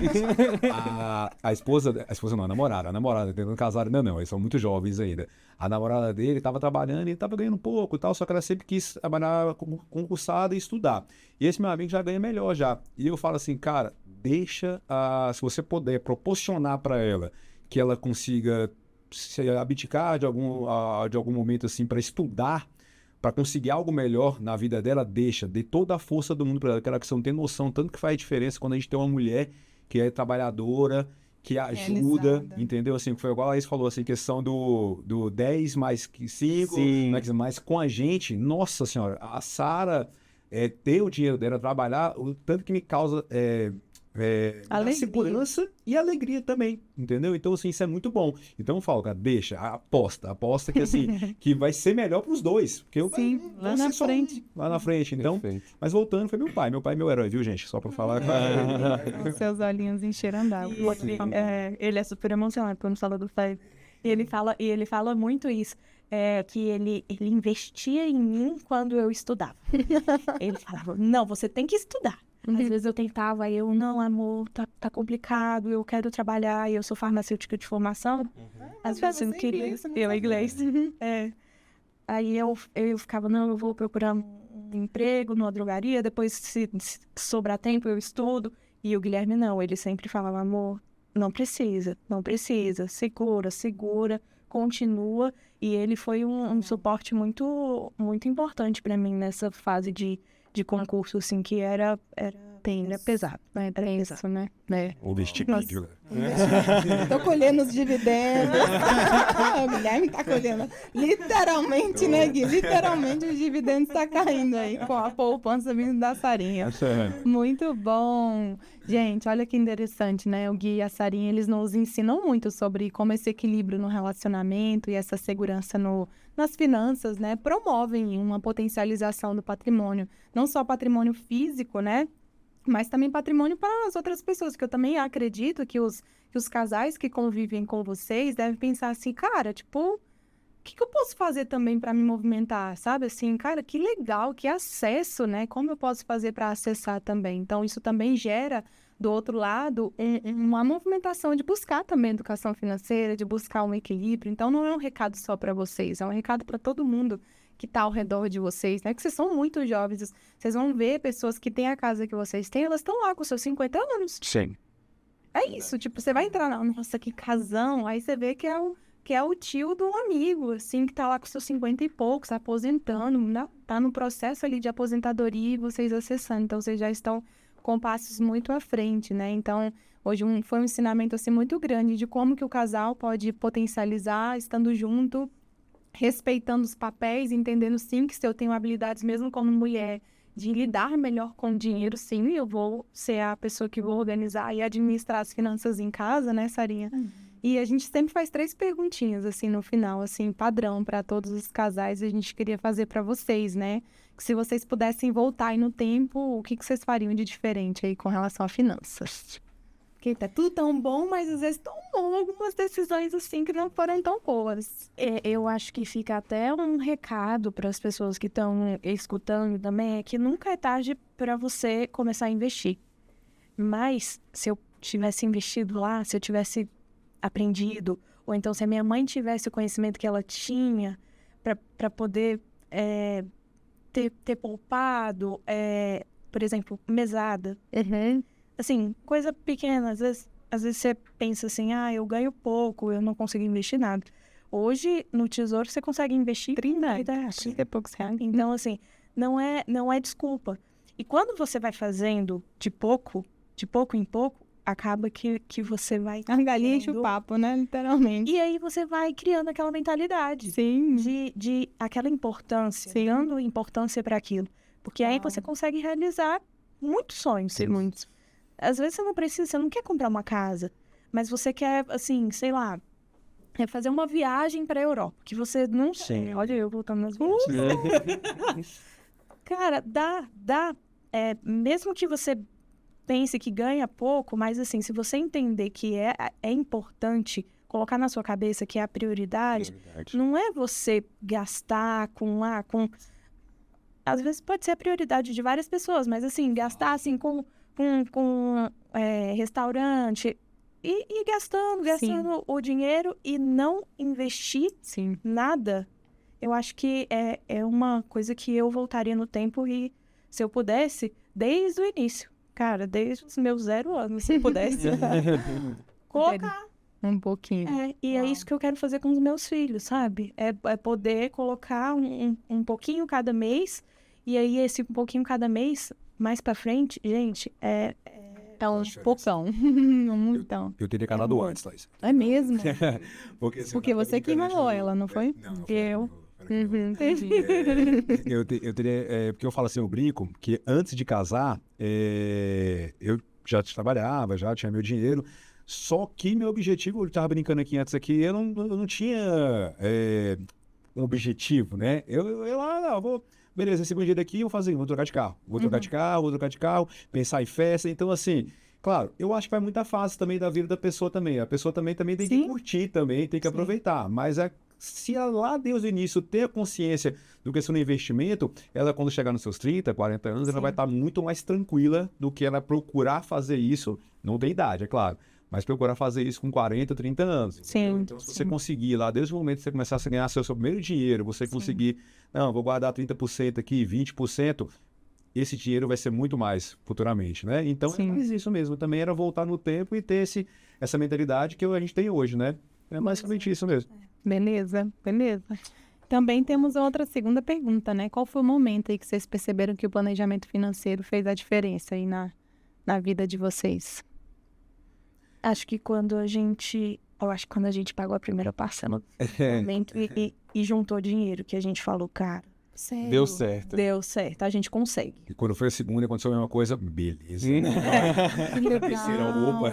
Speaker 3: A esposa não, a namorada dele não casaram ainda não, eles são muito jovens ainda. A namorada dele estava trabalhando e estava ganhando pouco e tal, só que ela sempre quis trabalhar concursada e estudar. E esse meu amigo já ganha melhor já. E eu falo assim, cara, deixa, se você puder proporcionar para ela que ela consiga se abdicar de algum momento assim para estudar, para conseguir algo melhor na vida dela, dê toda a força do mundo para ela, que ela não tem noção, tanto que faz diferença quando a gente tem uma mulher que é trabalhadora, que ajuda,
Speaker 1: Realizada.
Speaker 3: entendeu? Assim, foi igual a Laís falou, assim, questão do 10 mais 5,
Speaker 2: Sim.
Speaker 3: né, mas com a gente, nossa senhora, a Sara ter o dinheiro dela, trabalhar, o tanto que me causa
Speaker 1: Alegria.
Speaker 3: segurança e alegria também, entendeu? Então, assim, isso é muito bom. Então, eu falo, cara, deixa, aposta que, assim, que vai ser melhor pros dois. Porque
Speaker 1: Sim, lá na frente.
Speaker 3: Lá na frente, então.
Speaker 2: Perfeito.
Speaker 3: Mas voltando, foi meu pai. Meu pai é meu herói, viu, gente? Só pra falar.
Speaker 1: Os seus olhinhos encheram d'água.
Speaker 4: Ele é super emocionado quando fala do pai. E ele fala muito isso, que ele investia em mim quando eu estudava. Ele falava, não, você tem que estudar. Às vezes eu tentava, aí eu, não, amor, tá complicado, eu quero trabalhar, e eu sou farmacêutica de formação. Às vezes eu não queria, eu inglês. Aí eu ficava, não, eu vou procurar um emprego numa drogaria, depois se sobrar tempo eu estudo. E o Guilherme não, ele sempre falava, amor, não precisa, segura, continua. E ele foi um suporte muito, muito importante para mim nessa fase de concurso, assim, que era pesado.
Speaker 1: É tenso, né?
Speaker 3: O vestíbulo.
Speaker 1: Tô colhendo os dividendos. O Guilherme tá colhendo. Literalmente, né, Gui? Literalmente os dividendos tá caindo aí com a poupança vindo da Sarinha. Muito bom. Gente, olha que interessante, né? O Gui e a Sarinha, eles nos ensinam muito sobre como esse equilíbrio no relacionamento e essa segurança nas finanças, né? Promovem uma potencialização do patrimônio. Não só patrimônio físico, né? Mas também patrimônio para as outras pessoas, que eu também acredito que os casais que convivem com vocês devem pensar assim, cara, tipo, o que eu posso fazer também para me movimentar, sabe? Assim, cara, que legal, que acesso, né? Como eu posso fazer para acessar também? Então, isso também gera, do outro lado, uma movimentação de buscar também educação financeira, de buscar um equilíbrio. Então, não é um recado só para vocês, é um recado para todo mundo que está ao redor de vocês, né? Que vocês são muito jovens, vocês vão ver pessoas que têm a casa que vocês têm, elas estão lá com seus 50 anos.
Speaker 3: Sim.
Speaker 1: É isso, tipo, você vai entrar nossa, que casão, aí você vê que é o tio do amigo, assim, que tá lá com seus 50 e poucos, aposentando, né? Tá no processo ali de aposentadoria e vocês acessando, então vocês já estão com passos muito à frente, né? Então, hoje foi um ensinamento, assim, muito grande de como que o casal pode potencializar, estando junto, respeitando os papéis, entendendo sim que se eu tenho habilidades mesmo como mulher de lidar melhor com o dinheiro, sim, eu vou ser a pessoa que vou organizar e administrar as finanças em casa, né, Sarinha? E a gente sempre faz 3 perguntinhas, assim, no final, assim, padrão para todos os casais, a gente queria fazer para vocês, né? Que se vocês pudessem voltar aí no tempo, o que vocês fariam de diferente aí com relação a finanças? Porque tá tudo tão bom, mas às vezes tomam algumas decisões assim que não foram tão boas.
Speaker 4: Eu acho que fica até um recado para as pessoas que estão escutando também, é que nunca é tarde para você começar a investir. Mas se eu tivesse investido lá, se eu tivesse aprendido, ou então se a minha mãe tivesse o conhecimento que ela tinha para poder ter poupado, por exemplo, mesada. Assim, coisa pequena, às vezes você pensa assim, eu ganho pouco, eu não consigo investir nada. Hoje, no Tesouro, você consegue investir 30 reais.
Speaker 1: 30 e poucos reais.
Speaker 4: Então, assim, não é desculpa. E quando você vai fazendo de pouco em pouco, acaba que você vai...
Speaker 1: A galinha enche o papo, né? Literalmente.
Speaker 4: E aí você vai criando aquela mentalidade.
Speaker 1: Sim.
Speaker 4: De aquela importância,
Speaker 1: Sim.
Speaker 4: dando importância para aquilo. Porque aí você consegue realizar muitos sonhos.
Speaker 1: Sim, muitos.
Speaker 4: Às vezes você não quer comprar uma casa, mas você quer, assim, sei lá, fazer uma viagem para a Europa, que você não...
Speaker 2: Sim.
Speaker 4: Olha eu voltando nas viagens. Cara, dá. Mesmo que você pense que ganha pouco, mas assim, se você entender que é importante colocar na sua cabeça que é a prioridade, não é você gastar com às vezes pode ser a prioridade de várias pessoas, mas assim, gastar assim com restaurante e gastando o dinheiro e não investir
Speaker 1: Sim.
Speaker 4: nada, eu acho que é uma coisa que eu voltaria no tempo e, se eu pudesse, desde o início, cara, desde os meus 0 anos, se eu pudesse, colocar.
Speaker 1: Um pouquinho.
Speaker 4: E é isso que eu quero fazer com os meus filhos, sabe? É poder colocar um pouquinho cada mês, e aí esse pouquinho cada mês, mais pra frente, gente,
Speaker 1: É um pocão. Um montão.
Speaker 3: Eu teria casado antes, Laís.
Speaker 1: É mesmo?
Speaker 3: Porque
Speaker 1: Porque você que enrolou ela, não foi?
Speaker 3: Não,
Speaker 4: Eu.
Speaker 1: Entendi.
Speaker 3: Eu teria, porque eu falo assim, eu brinco, que antes de casar, eu já trabalhava, já tinha meu dinheiro, só que meu objetivo, eu estava brincando aqui antes aqui, eu não tinha um objetivo, né? Beleza, esse segundo dia daqui eu vou fazer, vou trocar de carro, vou trocar de carro, pensar em festa, então assim... Claro, eu acho que vai muita fase também da vida da pessoa também. A pessoa também tem que curtir também, tem que aproveitar. Mas se ela lá desde o início ter a consciência do que é um investimento, ela quando chegar nos seus 30, 40 anos, ela vai estar muito mais tranquila do que ela procurar fazer isso. Não tem idade, é claro. Mas procurar fazer isso com 40, 30 anos.
Speaker 1: Sim.
Speaker 3: Então, se você conseguir lá, desde o momento que você começar a ganhar seu primeiro dinheiro, você conseguir, não, vou guardar 30% aqui, 20%, esse dinheiro vai ser muito mais futuramente, né? Então, é mais isso mesmo. Também era voltar no tempo e ter essa mentalidade que a gente tem hoje, né? É basicamente isso mesmo.
Speaker 1: Beleza. Também temos outra segunda pergunta, né? Qual foi o momento aí que vocês perceberam que o planejamento financeiro fez a diferença aí na vida de vocês?
Speaker 4: Acho que quando a gente pagou a primeira parcela do momento e juntou dinheiro, que a gente falou, cara,
Speaker 1: Sério?
Speaker 2: Deu certo.
Speaker 4: A gente consegue.
Speaker 3: E quando foi a segunda, aconteceu a mesma coisa, beleza.
Speaker 1: Que legal.
Speaker 3: Terceira, opa.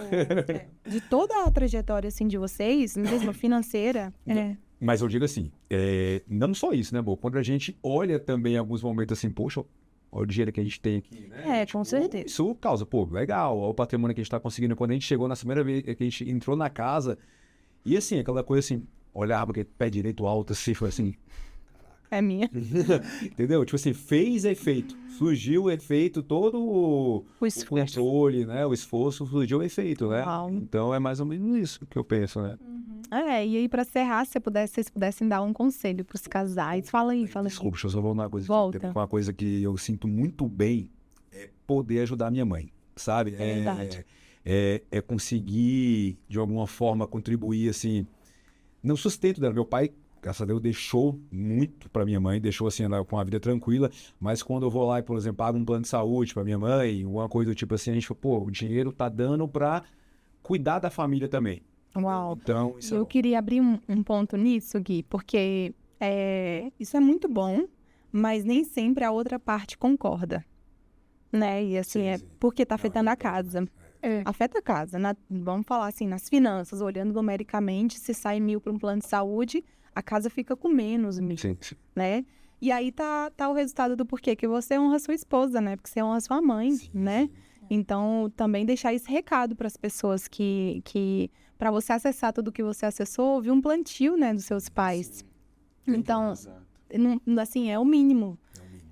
Speaker 1: De toda a trajetória, assim, de vocês, mesmo financeira,
Speaker 3: Mas eu digo assim, não só isso, né, amor? Quando a gente olha também em alguns momentos assim, poxa, olha o dinheiro que a gente tem aqui, né?
Speaker 4: Com certeza.
Speaker 3: Isso causa, legal, olha o patrimônio que a gente tá conseguindo. Quando a gente chegou na primeira vez que a gente entrou na casa, e assim, aquela coisa assim, olhava aquele pé direito alto, assim, foi assim...
Speaker 1: é minha.
Speaker 3: Entendeu? Tipo assim, fez efeito. Surgiu o efeito, todo o controle, né? O esforço, surgiu o efeito, né?
Speaker 1: Uau.
Speaker 3: Então é mais ou menos isso que eu penso, né?
Speaker 1: E aí, pra encerrar, se vocês pudessem dar um conselho pros casais. Fala aí.
Speaker 3: Desculpa, deixa eu só voltar uma coisa.
Speaker 1: Volta.
Speaker 3: Uma coisa que eu sinto muito bem é poder ajudar minha mãe, sabe?
Speaker 1: Verdade.
Speaker 3: É conseguir, de alguma forma, contribuir, assim, no sustento dela. Meu pai, graças a Deus, deixou muito para minha mãe, deixou assim, ela com a vida tranquila, mas quando eu vou lá e, por exemplo, pago um plano de saúde para minha mãe, uma coisa do tipo assim, a gente fala, o dinheiro tá dando para cuidar da família também.
Speaker 1: Uau.
Speaker 3: Então, isso
Speaker 1: Eu queria abrir um ponto nisso, Gui, porque isso é muito bom, mas nem sempre a outra parte concorda, né? E assim, porque tá afetando a casa. Afeta a casa. Vamos falar assim, nas finanças, olhando numericamente, se sai 1.000 para um plano de saúde, a casa fica com menos 1.000, né? E aí tá o resultado do porquê que você honra sua esposa, né? Porque você honra sua mãe, né? Então, também deixar esse recado para as pessoas que para você acessar tudo que você acessou, houve um plantio, né, dos seus pais. Então, assim, é o mínimo.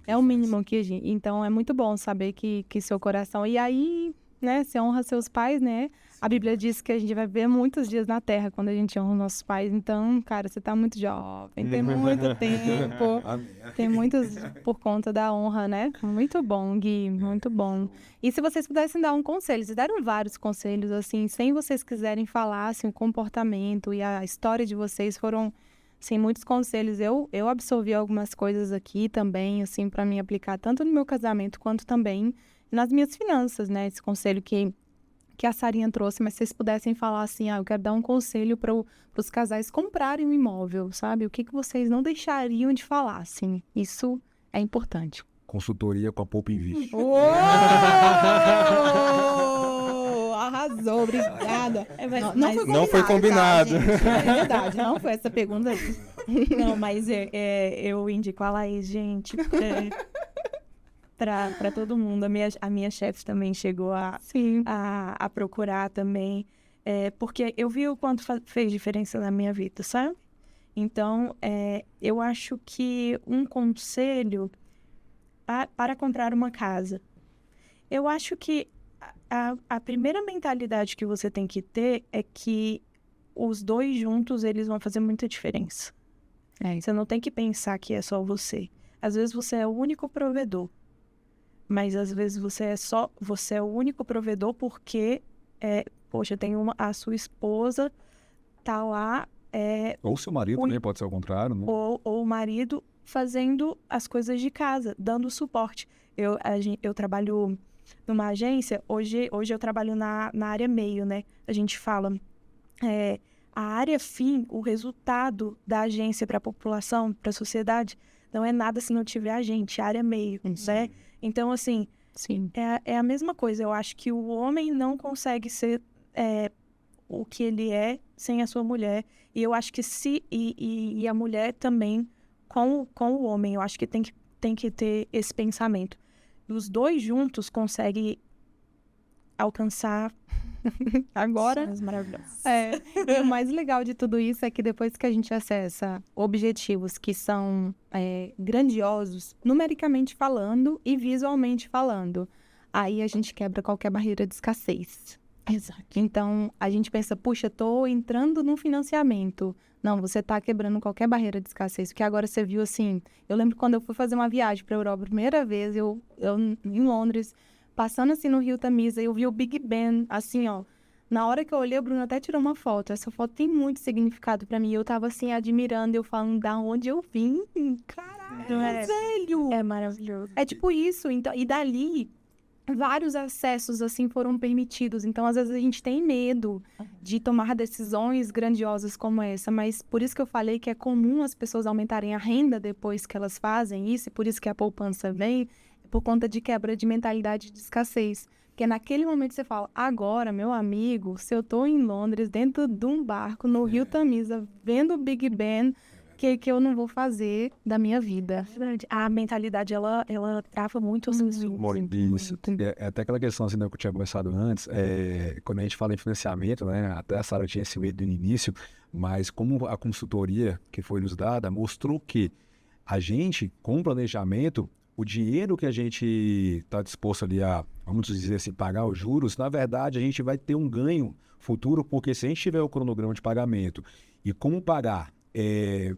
Speaker 1: É o mínimo que a gente... Então, é muito bom saber que seu coração... E aí, né, você honra seus pais, né? A Bíblia diz que a gente vai ver muitos dias na Terra quando a gente honra os nossos pais. Então, cara, você tá muito jovem, tem muito tempo. Tem muitos por conta da honra, né? Muito bom, Gui, muito bom. E se vocês pudessem dar um conselho, vocês deram vários conselhos, assim, sem vocês quiserem falar, assim, o comportamento e a história de vocês foram, assim, muitos conselhos. Eu absorvi algumas coisas aqui também, assim, para me aplicar tanto no meu casamento quanto também nas minhas finanças, né? Esse conselho que a Sarinha trouxe, mas se vocês pudessem falar assim, eu quero dar um conselho para os casais comprarem um imóvel, sabe? O que vocês não deixariam de falar, assim? Isso é importante.
Speaker 3: Consultoria com a Poupa Invest.
Speaker 1: Arrasou, obrigada.
Speaker 2: Não foi combinado.
Speaker 1: Tá, gente? É verdade, não foi essa pergunta aí.
Speaker 4: Não, mas eu indico a Laís, gente. Para todo mundo. A minha chefe também chegou a procurar também, porque eu vi o quanto fez diferença na minha vida, sabe? Então, eu acho que um conselho para comprar uma casa. Eu acho que a primeira mentalidade que você tem que ter é que os dois juntos, eles vão fazer muita diferença. Você não tem que pensar que é só você. Às vezes você é o único provedor. Mas às vezes você é o único provedor porque, poxa, a sua esposa tá lá...
Speaker 3: Ou seu marido também pode ser ao contrário, né?
Speaker 4: Ou o marido fazendo as coisas de casa, dando suporte. Eu trabalho numa agência, hoje eu trabalho na área meio, né? A gente fala, a área fim, o resultado da agência para a população, para a sociedade, não é nada se não tiver a gente, a área meio, né? Então, assim,
Speaker 1: Sim.
Speaker 4: É a mesma coisa. Eu acho que o homem não consegue ser o que ele é sem a sua mulher. E eu acho que e a mulher também com o homem. Eu acho que tem que ter esse pensamento. Os dois juntos conseguem alcançar
Speaker 1: Agora,
Speaker 4: sonhos maravilhosos.
Speaker 1: e o mais legal de tudo isso é que depois que a gente acessa objetivos que são grandiosos, numericamente falando e visualmente falando, aí a gente quebra qualquer barreira de escassez.
Speaker 4: Exato.
Speaker 1: Então, a gente pensa, puxa, tô entrando num financiamento. Não, você tá quebrando qualquer barreira de escassez, porque agora você viu assim, eu lembro quando eu fui fazer uma viagem pra Europa, a primeira vez, eu em Londres, passando assim no Rio Tamisa, eu vi o Big Ben, assim, ó. Na hora que eu olhei, o Bruno até tirou uma foto. Essa foto tem muito significado pra mim. Eu tava assim, admirando, eu falando da onde eu vim. Caralho, velho!
Speaker 4: É maravilhoso.
Speaker 1: É tipo isso. Então, e dali, vários acessos, assim, foram permitidos. Então, às vezes, a gente tem medo de tomar decisões grandiosas como essa. Mas por isso que eu falei que é comum as pessoas aumentarem a renda depois que elas fazem isso. E por isso que a poupança vem. Por conta de quebra de mentalidade de escassez. Porque naquele momento você fala, agora, meu amigo, se eu tô em Londres, dentro de um barco, no Rio Tamisa, vendo o Big Ben, que eu não vou fazer da minha vida.
Speaker 4: Verdade. A mentalidade, ela trava muito os
Speaker 3: Isso. É até aquela questão assim, né, que eu tinha conversado antes, quando a gente fala em financiamento, né, até a Sara tinha esse medo no início, mas como a consultoria que foi nos dada mostrou que a gente, com o planejamento, o dinheiro que a gente está disposto ali a, vamos dizer assim, pagar os juros, na verdade, a gente vai ter um ganho futuro, porque se a gente tiver o cronograma de pagamento e como pagar,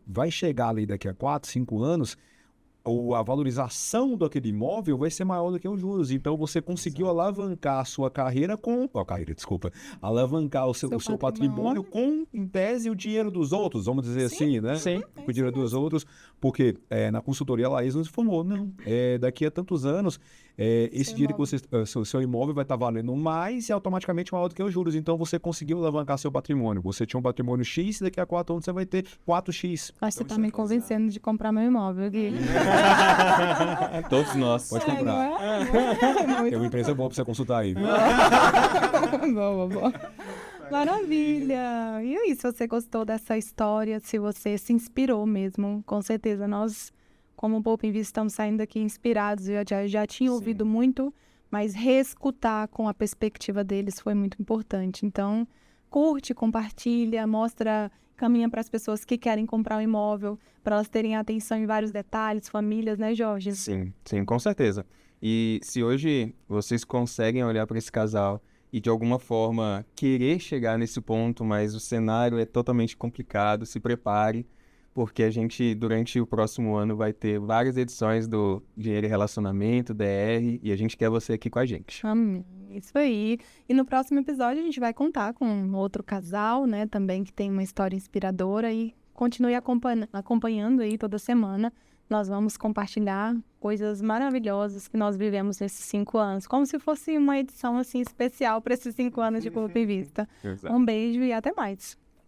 Speaker 3: vai chegar ali daqui a 4, 5 anos, a valorização daquele imóvel vai ser maior do que os juros. Então, você conseguiu alavancar a sua carreira alavancar o seu patrimônio com, em tese, o dinheiro dos outros, vamos dizer assim, né?
Speaker 2: Sim.
Speaker 3: Com o dinheiro dos outros, porque na consultoria a Laís nos informou, não, daqui a tantos anos, esse dinheiro que seu imóvel vai estar valendo mais e automaticamente maior do que os juros. Então, você conseguiu alavancar seu patrimônio. Você tinha um patrimônio X e daqui a 4 anos você vai ter 4X.
Speaker 1: Mas você tá me convencendo de comprar meu imóvel, Gui.
Speaker 2: Todos nós.
Speaker 3: Pode comprar. É uma empresa boa pra você consultar aí.
Speaker 1: Boa. Maravilha! E aí, se você gostou dessa história, se você se inspirou mesmo, com certeza nós, como Poupa Invista, estamos saindo daqui inspirados. Eu já tinha ouvido muito, mas reescutar com a perspectiva deles foi muito importante. Então, curte, compartilha, caminha para as pessoas que querem comprar um imóvel, para elas terem atenção em vários detalhes, famílias, né, Jorge?
Speaker 2: Sim, com certeza. E se hoje vocês conseguem olhar para esse casal e de alguma forma querer chegar nesse ponto, mas o cenário é totalmente complicado, se prepare, porque a gente, durante o próximo ano, vai ter várias edições do Dinheiro e Relacionamento, DR, e a gente quer você aqui com a gente.
Speaker 1: Amém. Isso aí. E no próximo episódio a gente vai contar com outro casal, né, também que tem uma história inspiradora, e continue acompanhando aí toda semana. Nós vamos compartilhar coisas maravilhosas que nós vivemos nesses 5 anos, como se fosse uma edição assim especial para esses 5 anos de Poupa Invista. Um beijo e até mais.